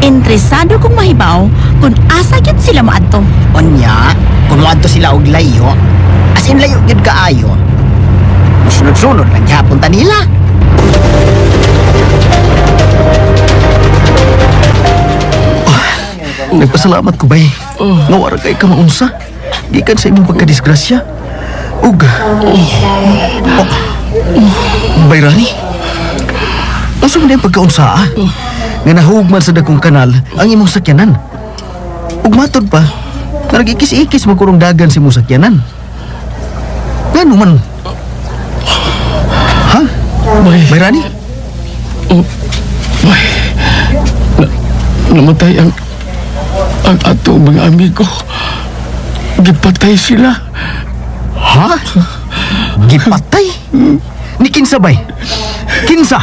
interesado kong mahibaw kung asa gyud sila mo adto. Onya, kung mo adto sila og layo, as in layo gyud kaayo. Sunod-sunod lang gyapon ta nila. Nagpasalamat ko, bay. Nawara kay ka maunsa. Gikan sa imong pagkadisgrasya. Ug... Bay Rani, unsa man yung pagkaunsa, nga nahugman sa dakong kanal ang imong sakyanan. Ug matod pa, nga nagikis-ikis magkurong dagan si imong sakyanan. Ngano man? Ha? Bay Rani? Bay, namatay ang ato mga amigo. Gipatay sila. Ha? Gipatay? Ni kinsa bay? Kinsa?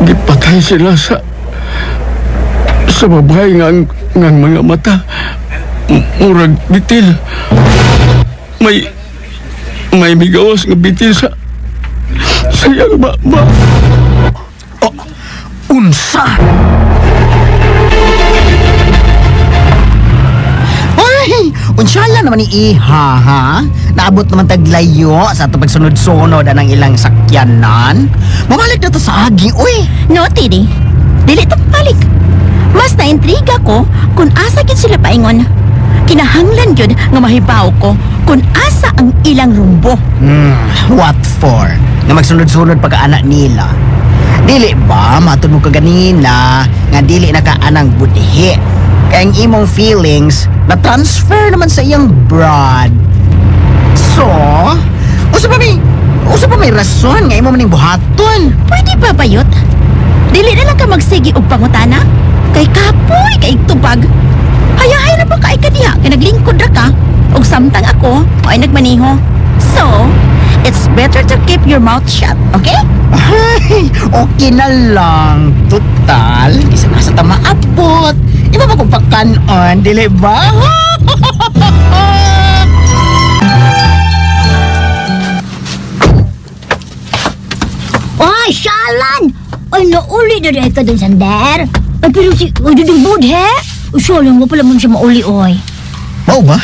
Gipatay sila sa babae ngang mga mata. Murag bitil. May migawas nga bitil sa sayang ba? Oh, unsa? Ay, unsyala naman ni Iha, ha? Naabot naman taglayo sa ito pagsunod-sunod anang ilang sakyanan. Mamalik na to sa agi, uy. No, Teddy. Dili to balik. Mas naintriga ko kung asa gyud sila paingon. Kinahanglan gyud nga mahibaw ko kung asa ang ilang rumbo. What for? Nga magsunod-sunod pagkaanak nila. Dili ba matud mo kaganina nga dili na ka anang budhi? Kaya ang imong feelings na-transfer naman sa iyang broad. So, usa pa may rason nga imo maning buhaton. Pwede ba bayot? Dili na lang ka magsigi og pangutana? Kay kapoy kay tubag. Hayahay ra ba kay kadiha kay naglingkod ra ka? Og samtang ako ay nagmaniho. So, it's better to keep your mouth shut, okay? Ay, okay na lang. Total, isa na sa tamaabot. Iba ba kung pagkanon, dili ba? Ay, Shalan! Ay, nauli na rin ka dun, Sander. Ay, pero si Dudong Budhe, Shalan mo pala mong siya mauli, oy. Mau ba?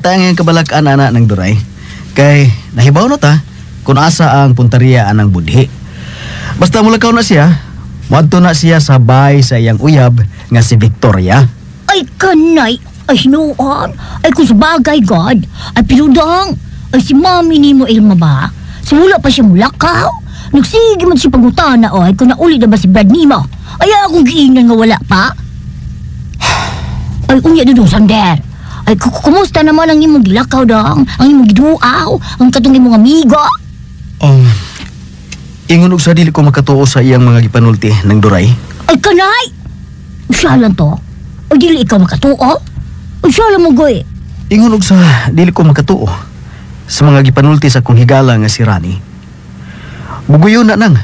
Tayo ngayon kabalakan, anak ng Duray. Kay, nahibaw na ta kung asa ang puntariya anang budhi. Basta mulakaw na siya, madto na siya sabay sa iyang uyab nga si Victoria. Ay, kanay. Ay, hinuon. Ay, kung sabagay, God. Ay, piludang. Ay, si mami ni mo, Ilma ba? Simula pa siya mulakaw. Nagsige man siya pagutana, oy. Kung nauli na ba si Brad Nima? Ay, akong giingnan nga wala pa. Ay, unya dudong, Sander. Ay, kumusta naman ang imong gilakaw, dang? Ang imong giduaw? Ang katong imong amigo? Ingon og sa dili ko makatuo sa iyang mga gipanulti ng Duray. Ay, kanay! Siya lang to. O dili ikaw makatuo? O siya lang mo, goy. Ingon og sa dili ko makatuo sa mga gipanulti sa kong higala nga si Rani. Buguyon na nang.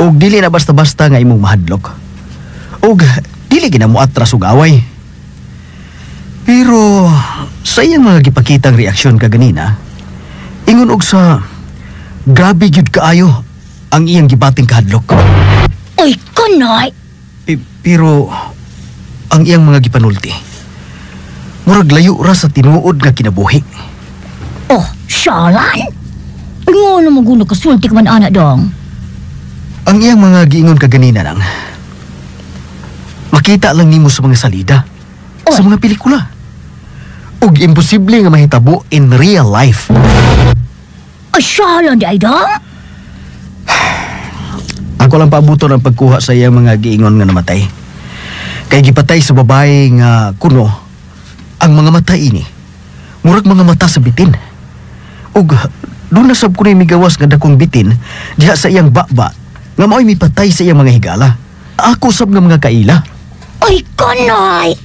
Og dili na basta-basta nga imong mahadlok. Og dili gina mo atras og away. Pero sa iyang mga gipakitang reaksyon kaganina, ingon og sa grabe gyud kaayo ang iyang gibating kahadlok. Oy, kanay! Pero ang iyang mga gipanulti, murag layo ra sa tinuod nga kinabuhi. Oh, syalan? Ano na magulo kasulti ka man, anak dong? Ang iyang mga giingon kaganina nang makita lang nimo sa mga salida, sa mga pelikula. Ug imposible nga mahitabo in real life. Syalan di ay dong? Ako lang paabuto ng pagkuha sa iyang mga giingon nga namatay. Kay gipatay sa babae nga kuno, ang mga mata ini, murag mga mata sa bitin. Ug doon na sab ko na migawas nga dakong bitin diha sa iyang baba nga mao'y mipatay sa iyang mga higala. Ako sab nga mga kaila. Ay, kanay!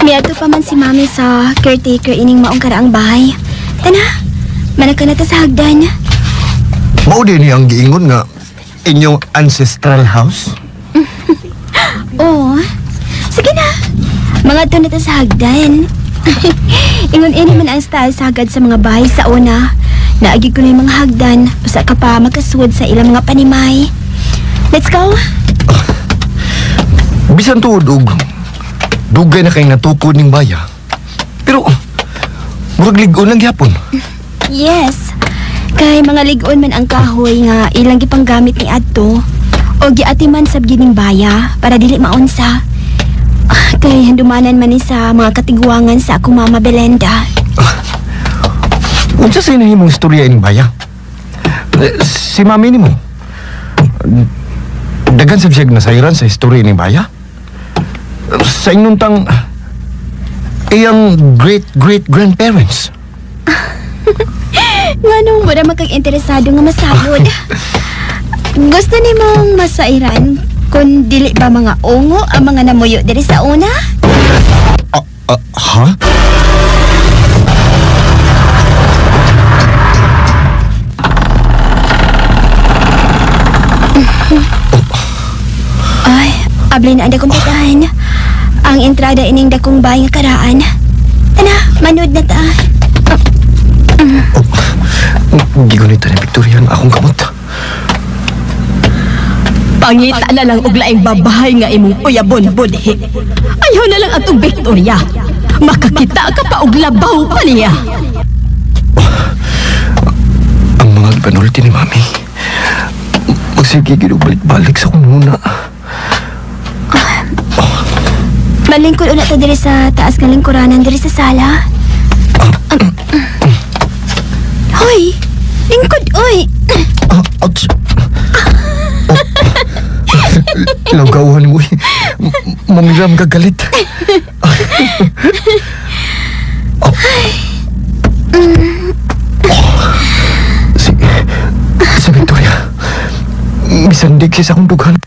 Miadto pa man si Mami sa caretaker ining maong karaang bahay. Tana, manaka na ta sa hagdan. Mao din ang giingon nga inyong ancestral house? Oo. Sige na. Mga to na ta sa hagdan. Ingon-ini man ang style sa hagad sa mga bahay sa una. Naagi ko na yung mga hagdan. Usa ka pa magkasud sa ilang mga panimay. Let's go. Bisan tuod og dugay na kay natukod ning baya. Pero murag lig-on lang gyapon. Yes. Kay mga lig-on man ang kahoy nga ilang gipanggamit ni adto o giatiman sab gining baya para dili maunsa. Kay handumanan man ni sa mga katiguangan sa akong mama Belenda. Unsa sa inahimong istorya ining baya? Si mami nimo. Dagan sa siyag nasayran sa istorya ining baya? Sa inyong tang iyang great-great-grandparents. Nganong wala magkag-interesado nga masabod. Gusto ni mong masairan kung dili ba mga ungo ang mga namuyo diri sa una? Ha? Ay, abli na ang dakong pitahan. Ang entrada ining dakong bahay nga karaan. Tana, manood na ta. Gigunita ni Victoria ang akong kamot. Pangita na lang og laing babahay nga imong uyabon budhi. Ayaw na lang atong Victoria. Makakita ka pa og labaw pa niya. Ang mga gipanulti ni Mami, magsige balik-balik sa kununa. Malingkod una ta diri sa taas nga lingkuranan diri sa sala. Hoy! Lingkod, oy! Ouch! Lagawan mo eh. Mamiram ka galit. Si Victoria, misandig siya sa akong dughan.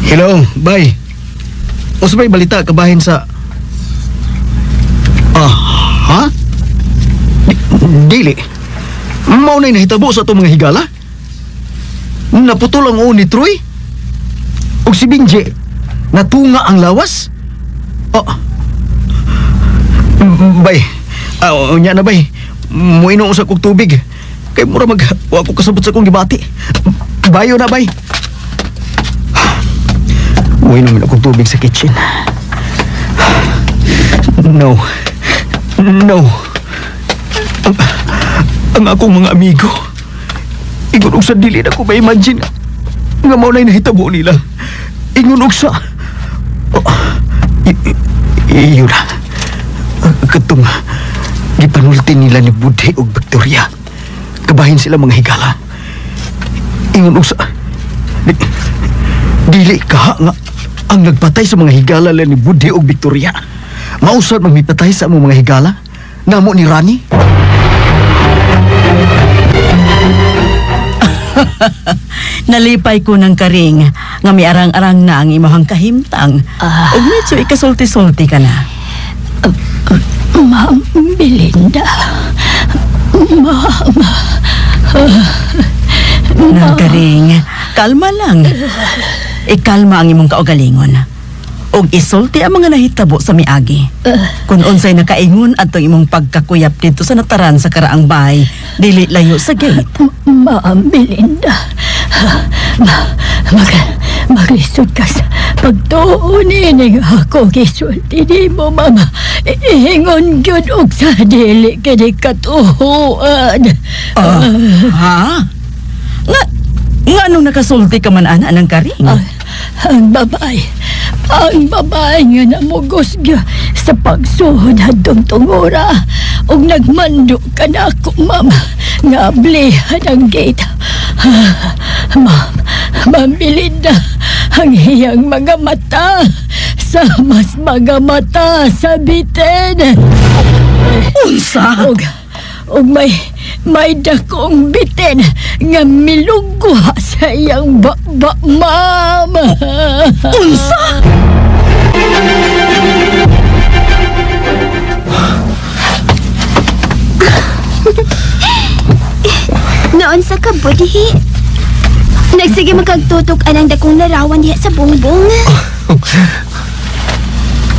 Hello, bye. O sabay balita kabahin sa... ha? Dili. Maunay nahitabo sa itong mga higala? Naputol ang uon ni Troy? O si Binje, natunga ang lawas? Bay, unya na bay, muino sa kong tubig. Kay mura wa ko kasabot sa kong gibati. Bayo na bay. Muino man akong tubig sa kitchen. No. Ang akong mga amigo, ingon og sa dili na ko ma-imagine nga maunay nahitabo nila. Ingon og sa... Iyon na. Katong gipanulti nila ni Budhe og Victoria. Kabahin sila mga higala. Ingon og sa... Dili ka nga ang nagpatay sa mga higala ni Budhe og Victoria. Mausad magmipatay sa among mga higala? Namo ni Rani? Nalipay ko ng karing nga may arang-arang na ang imahang kahimtang. Ug medyo ikasulti-sulti ka na. Ma'am Belinda. Ma'am. Nang karing, kalma lang. Ikalma ang imong kaugalingon. Og isulti ang mga nahitabo sa miagi. Kung unsay nakaingon at imong pagkakuyap dito sa nataran sa karaang bahay, dili layo sa gate. Ma'am Belinda, maglisod ka sa pagtuon ni ako gisulti ni mo, mama. Ingon gyud og sa dili kini katuhuan. Ha? Nga nung nakasulti ka man ana ng karing? Ang babae nga namugos nga sa pagsuhod hadtong tungura ug nagmando ka na ako, ma'am, nga ablihan ang gate. Ma'am Belinda, ang iyang mga mata sa mas mga mata sa bitin. Unsa? Og may dakong bitin nga milugwa sa iyang baba, ma'am. Unsa? Noon sa kabudhi, nagsige magkagtutok anang dakong larawan diha sa bongbong.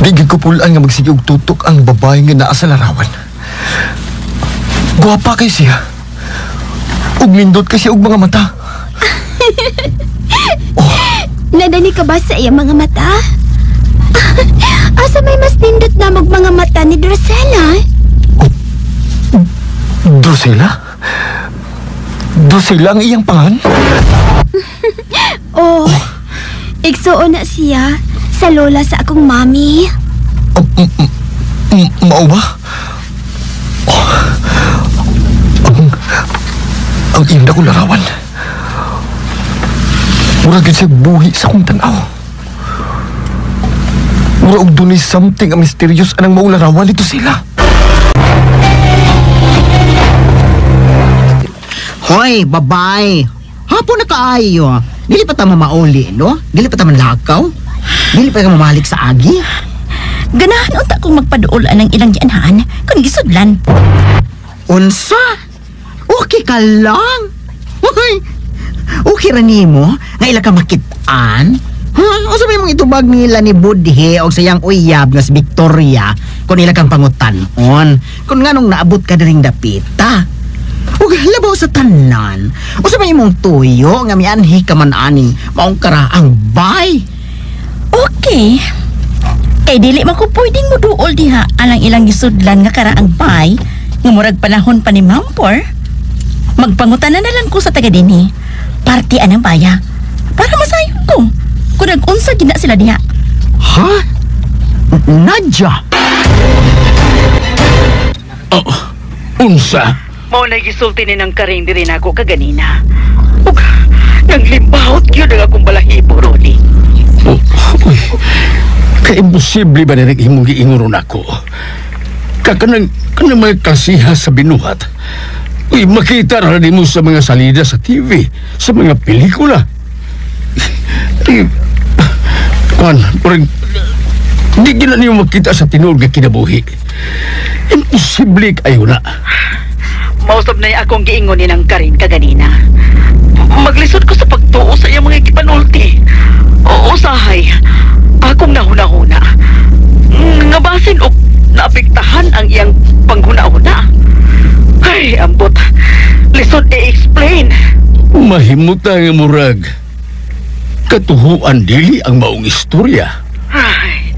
Di ko pulaan nga magsige og tutok ang babae nga naa sa larawan. Guwapa kay siya. Ug nindot kay siya og mga mata. Nadani ka ba sa iyang mga mata? Asa may mas nindot na mga mata ni Drusilla? Drusilla? Drusilla ang iyang pangan? Igsuon na siya sa lola sa akong mami. Mao ba? Ang inda ko larawan. Mura gid siya buhi sa kong tanaw. Mura og dunay something ang mysterious anang maong larawan dito sila. Hoy, babay. Hapon na kaayo. Dili pa ta mamauli, no? Dili pa ta manlakaw. Dili pa ka mamalik sa agi. Ganahan unta kong magpaduulan ng ilang gianhaan kung gisudlan. Unsa? Okay ka lang? Uy, okay ra nimo nga ila ka makitaan? O sabi mong itubag nila ni Budhe o sayang uyab nga si Victoria kung ila kang pangutanon kung nganong naabot ka diring dapita. Ug labaw sa tanan. O sabi mong tuyo nga mianhi ka man aning maong karaang bay. Okay. Kay dili man ko pwedeng muduol diha alang ilang gisudlan nga karaang bay nga murag panahon pa ni Mampor. Magpangutanan na lang ko sa taga dinhi. Partian ng baya para masayon ko kung nag-unsa gina sila diha. Ha? Nadja? Unsa? Mao na gisulti ni ng karing diri nako kaganina. Ug naglimbahot gyud ang akong balahibo, Rolly. Ka-imposible ba na nag-imong giinguron ako? Kanang mga kasiha sa binuhat. Uy, makita na rin mo sa mga salida sa TV, sa mga pelikula. Parang di gina niyo makita sa tinuod nga kinabuhi. Imposible kayo na. Mausap na akong giingon ni ng karing kaganina. Maglisod ko sa pagtuo sa iyang mga ikipanulti. O usahay, akong nahuna-huna. Nga basin o naapektahan ang iyang panghuna-huna. Ay, ambot. Lisod i-explain. Mahimuta nga murag. Katuhuan dili ang maong istorya. Ay,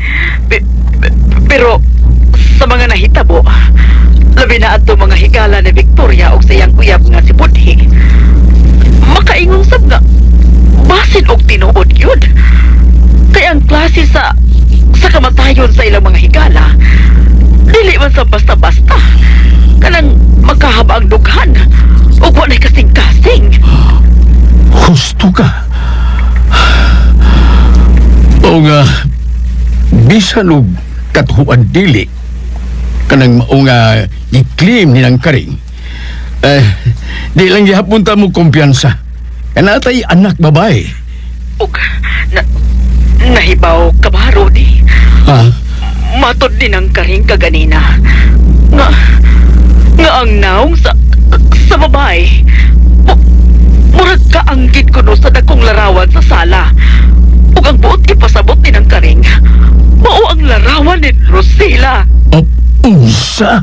pero sa mga nahitabo, labi na ato mga higala ni Victoria o sa iyang uyab nga si Budhe. Makaingon sab nga basin og tinuod yun. Kaya ang klase sa kamatayon sa ilang mga higala dili man sa basta-basta. Kanang magkahaba ang dughan o walay kasing-kasing. Husto ka. O nga, bisan og katuhuan dili kanang mao nga i-claim ni ng karing. Di lang gihapon ta mo kumpiyansa. Natay anak babae. Ug nahibaw ka ba, Rudy? Ha? Matod din ang karing kaganina. Nga ang naong sa babae. Murag kaanggit ko no sa dakong larawan sa sala. Ug ang buot ipasabot din ang karing. Mao ang larawan ni Rosela. Unsa?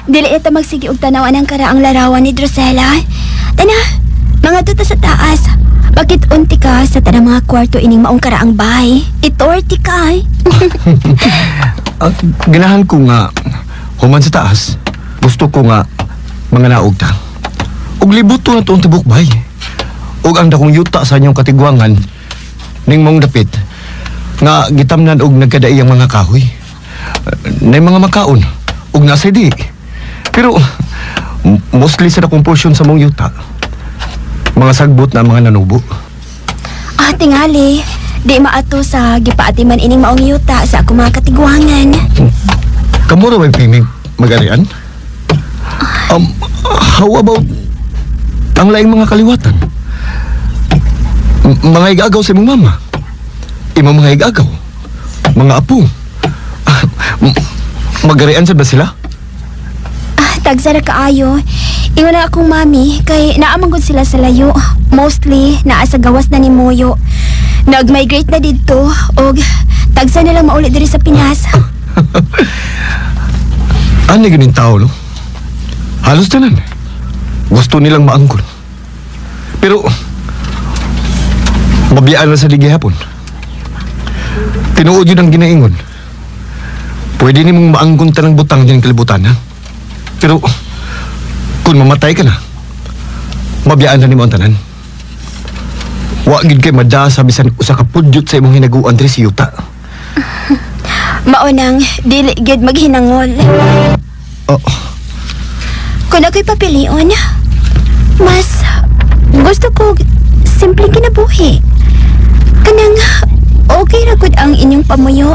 Dili ito magsigi og tanawan ang karaang larawan ni Drusela. Tana, mga tuta sa taas. Bakit unti ka sa tanang mga kwarto ining maong karaang bahay? Itorti ka. Ganahan ko nga, human sa taas, gusto ko nga mga naog ta. Ug libuto na to ang tibok bay. Ug ang dakong yuta sa inyong katigwangan, ning mong dapit, nga gitamnan og nagkadai ang mga kahoy. Nay mga makaon, ug nasa di. Pero, mostly sa dakong portion sa mong yuta, mga sagbot na mga nanubo. Tingali. Di maato sa gipaatiman ining maong yuta sa ako mga katigwangan. Kamu ra may pimig mag-arian? How about ang laing mga kaliwatan? Mga igagaw sa imong mama? Imong mga igagaw? Mga apo? Mag-arian sa ba sila? Tagsara kaayo. Ingon na akong mami kay naamangod sila sa layo. Mostly naa sa gawas na ni Moyo. Nag-migrate na dito og tagsa nilang mauli diri sa Pinas. Ano ganing tao, no? Halos tanan. Gusto nilang maangkon. Pero mabiyaan na sa ligihapon. Tinuod yun ang ginaingon. Pwede nimong maangkon tanang butang din kalibutan, ha? Pero kung mamatay ka na, mabiyaan na nimo ang tanan. Wa gid kay madasa bisan usa ka pudyot sa imong hinaguan diri sa yuta. Mao nang dili gid maghinangol. Kung ako'y papilion, mas gusto ko simpleng kinabuhi. Kanang okay ra gud ang inyong pamuyo.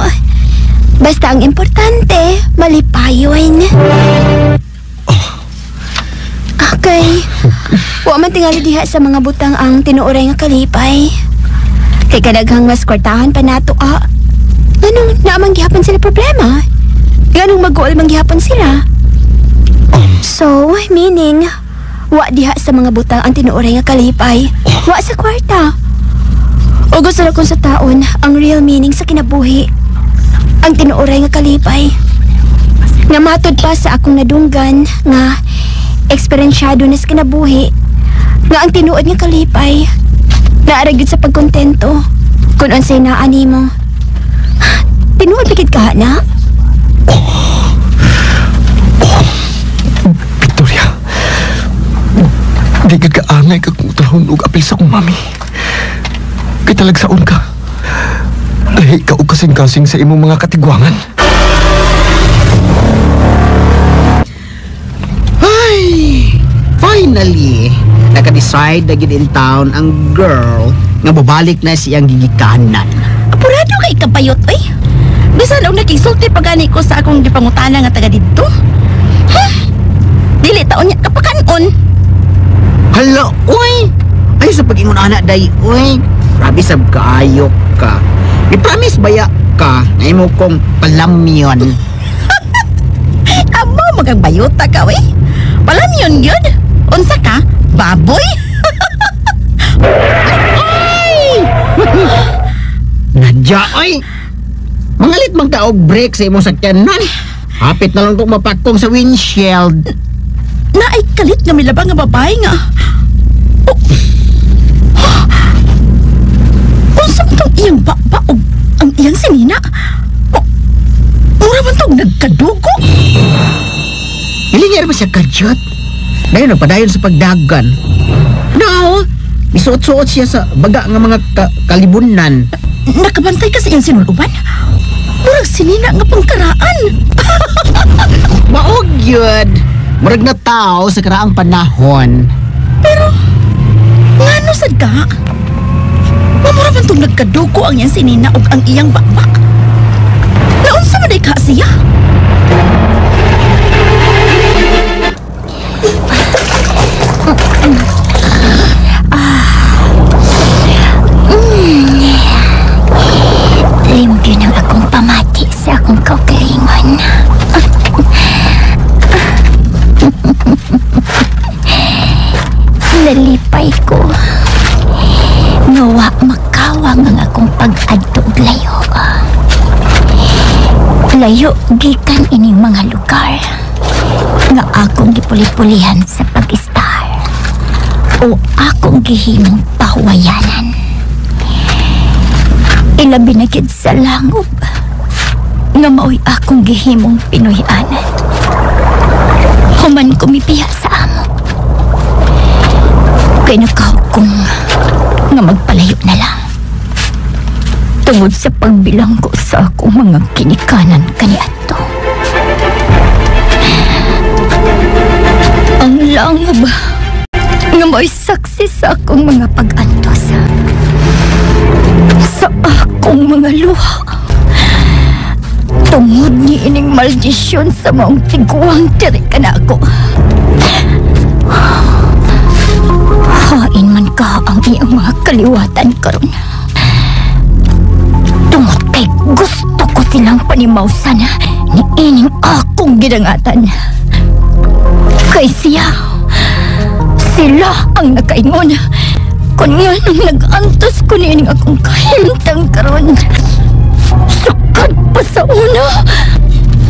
Basta ang importante, malipayon. Okay. Wa man tingali diha sa mga butang ang tinuoray nga kalipay. Kay kadaghang mas kwartahan pa nato Ganong naamang gihapon sila problema. Ganong mag-uol mang gihapon sila. So, meaning, wa diha sa mga butang ang tinuoray nga kalipay. Wa sa kwarta. O gusto na kung sa taon ang real meaning sa kinabuhi. Ang tinuoray nga kalipay. Nga matod pa sa akong nadunggan nga eksperensyado na sa kinabuhi nga ang tinuod nga kalipay naaragid sa pagkontento kung unsay naani mo. Tinuod bigid ka na? Victoria, di ka angay kag mutrahon og apil sa kong mami. Kay talagsaon ka. Lahi ka og kasing-kasing sa imong mga katigwangan. Finally, naka-decide na in town ang girl nga babalik na siyang gigikanan. Apurado kay kapayot, oy. Bisan og nakisulti pagani ko sa akong gipangutana nga taga didto. Dili taon niya kapakanon. Hala, oy. Ay sa pag-ingon ana day, oy. Grabe sab kaayo ka. I-promise baya ka na imo kong palamyon. Amo magagbayota ka, oy. Palamyon gyud. Unsa ka? Baboy? Ay! Nadya, oy! Mangalit magtaog break sa imong sakyanan. Hapit na lang kong mapakong sa windshield. Naay kalit nga milabang nga babae nga. Unsa man tong iyang baba o ang iyang sinina? Mura man tong nagkadugo? Hilingar ba siya kadyot? Dahil nagpadayon sa pagdagan. No, isuot-suot siya sa baga nga mga kalibunan. Nakabantay ka sa iyang sinuluban? Murag sinina nga pangkaraan. Maog yun. Murag na tao sa karaang panahon. Pero, ngano sad ka? Mamura man itong nagkaduko ang iyang sinina o ang iyang baba. Naunsa man ay ka siya? Layo gikan ining mga lugar nga akong gipuli-pulihan sa pag-star o akong gihimong pahuwayanan. Ilabi na gid sa langob nga mao'y akong gihimong Pinoyanan. Human kumipiya sa amo. Kay nakahukong nga magpalayo na lang. Tungod sa pagbilanggo sa akong mga kinikanan kaniadto. Ang langob nga mo'y saksi sa akong mga pag-antos. Sa akong mga luha. Tungod ni ining maldisyon sa maong tiguang diri ka na ako. Hain man ka ang iyang mga kaliwatan karon. Tungod kay gusto ko silang panimawsan ni ining akong gidangatan. Kay sila ang nakaingon kung nga nung nag-antos ko ni ining akong kahimtang karon. Sakad pa sa una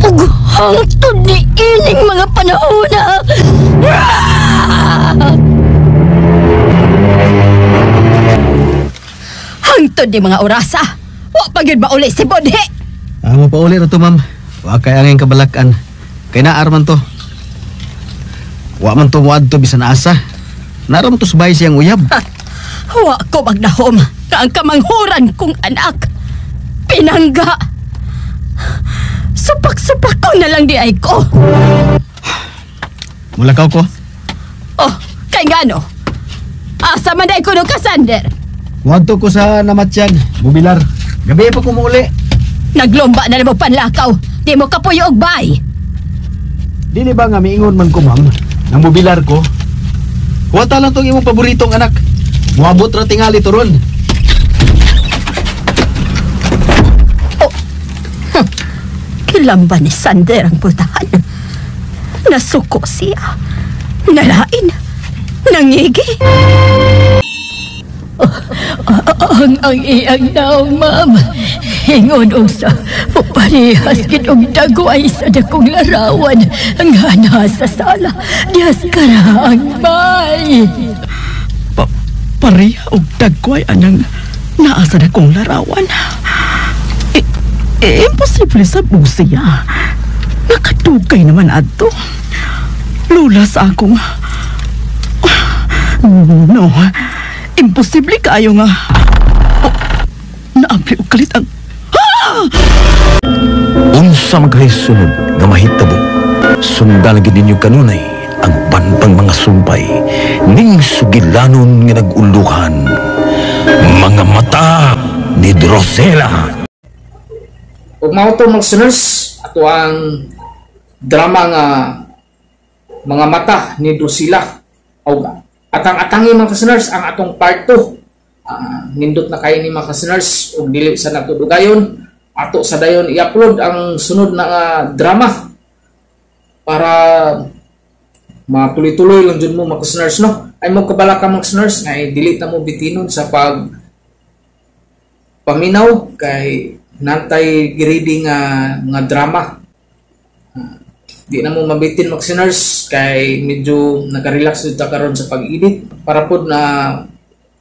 ug hangtod ni ining mga panahon. Hangtod ni mga orasa. Wa pa gyud mauli si Bodhe. Mo pa uli to, ma'am. Wa kay angin kabalakan. Kay naar man to. Wa man to muad to bisan asa. Naram to subay siyang uyab. Wa ko magdahom ka ang kamanghuran kong anak. Pinangga. Supak-supak ko na lang di ay ko. Mulakaw ko. Oh, kay ngano? Asa man day ko no kasander? Wadto ko sa namatyan, bubilar. Gabi pa ko muli. Naglomba na mo panlakaw. Di mo kapuyo og bay. Dili ba nga miingon man ko, ma'am, nang bubilar ko? Wata lang tong imong paboritong anak. Muabot ra tingali turon. Kilamba ni Sander ang putahan. Nasuko siya. Nalain. Nangigi. Ang iyang daong, ma'am. Hingon og sa parehas kitong dagway sa dakong larawan nga nasa sala. Diyas karang bay. Pareha og dagway anang naa sa dakong larawan. Imposible sa busiya. Nakadugay naman ato. Lula sa akong... No, imposible kayo nga. Naabli og kalit ang... Unsa magkahisunod nga mahitabo, sundan gid ninyo kanunay ang uban pang mga sumpay ning sugilanon nga naguluhan. Mga mata ni Drusilla. Ug mao to mga listeners, ato ang drama nga mga mata ni Drusilla. O atang-atangi mga listeners ang atong part 2. Nindot na kayo ni mga listeners ug dili sa natudugayon. Ato sa dayon i-upload ang sunod na drama para matuloy-tuloy lang dyan mo mga listeners, no? Ay mo kabala ka mga listeners na i-delete na mo bitinon sa pag paminaw kay nantay giridi nga drama. Di na mo mabitin mga listeners kay medyo nakarelax dito karon sa pag-edit para po na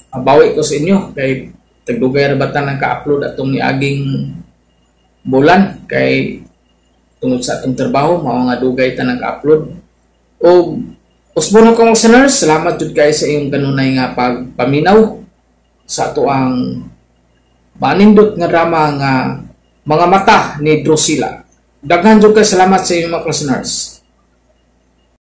bawi ko sa inyo kay tagdugay ra batan ang ka-upload atong niaging bulan kay tungod sa atong trabaho mao nga dugay ta nag-upload. O usbo na ko mga listeners, salamat jud kay sa iyong kanunay nga pagpaminaw sa ato ang manindot nga drama nga mga mata ni Drusilla. Daghan jud kay salamat sa iyong mga listeners.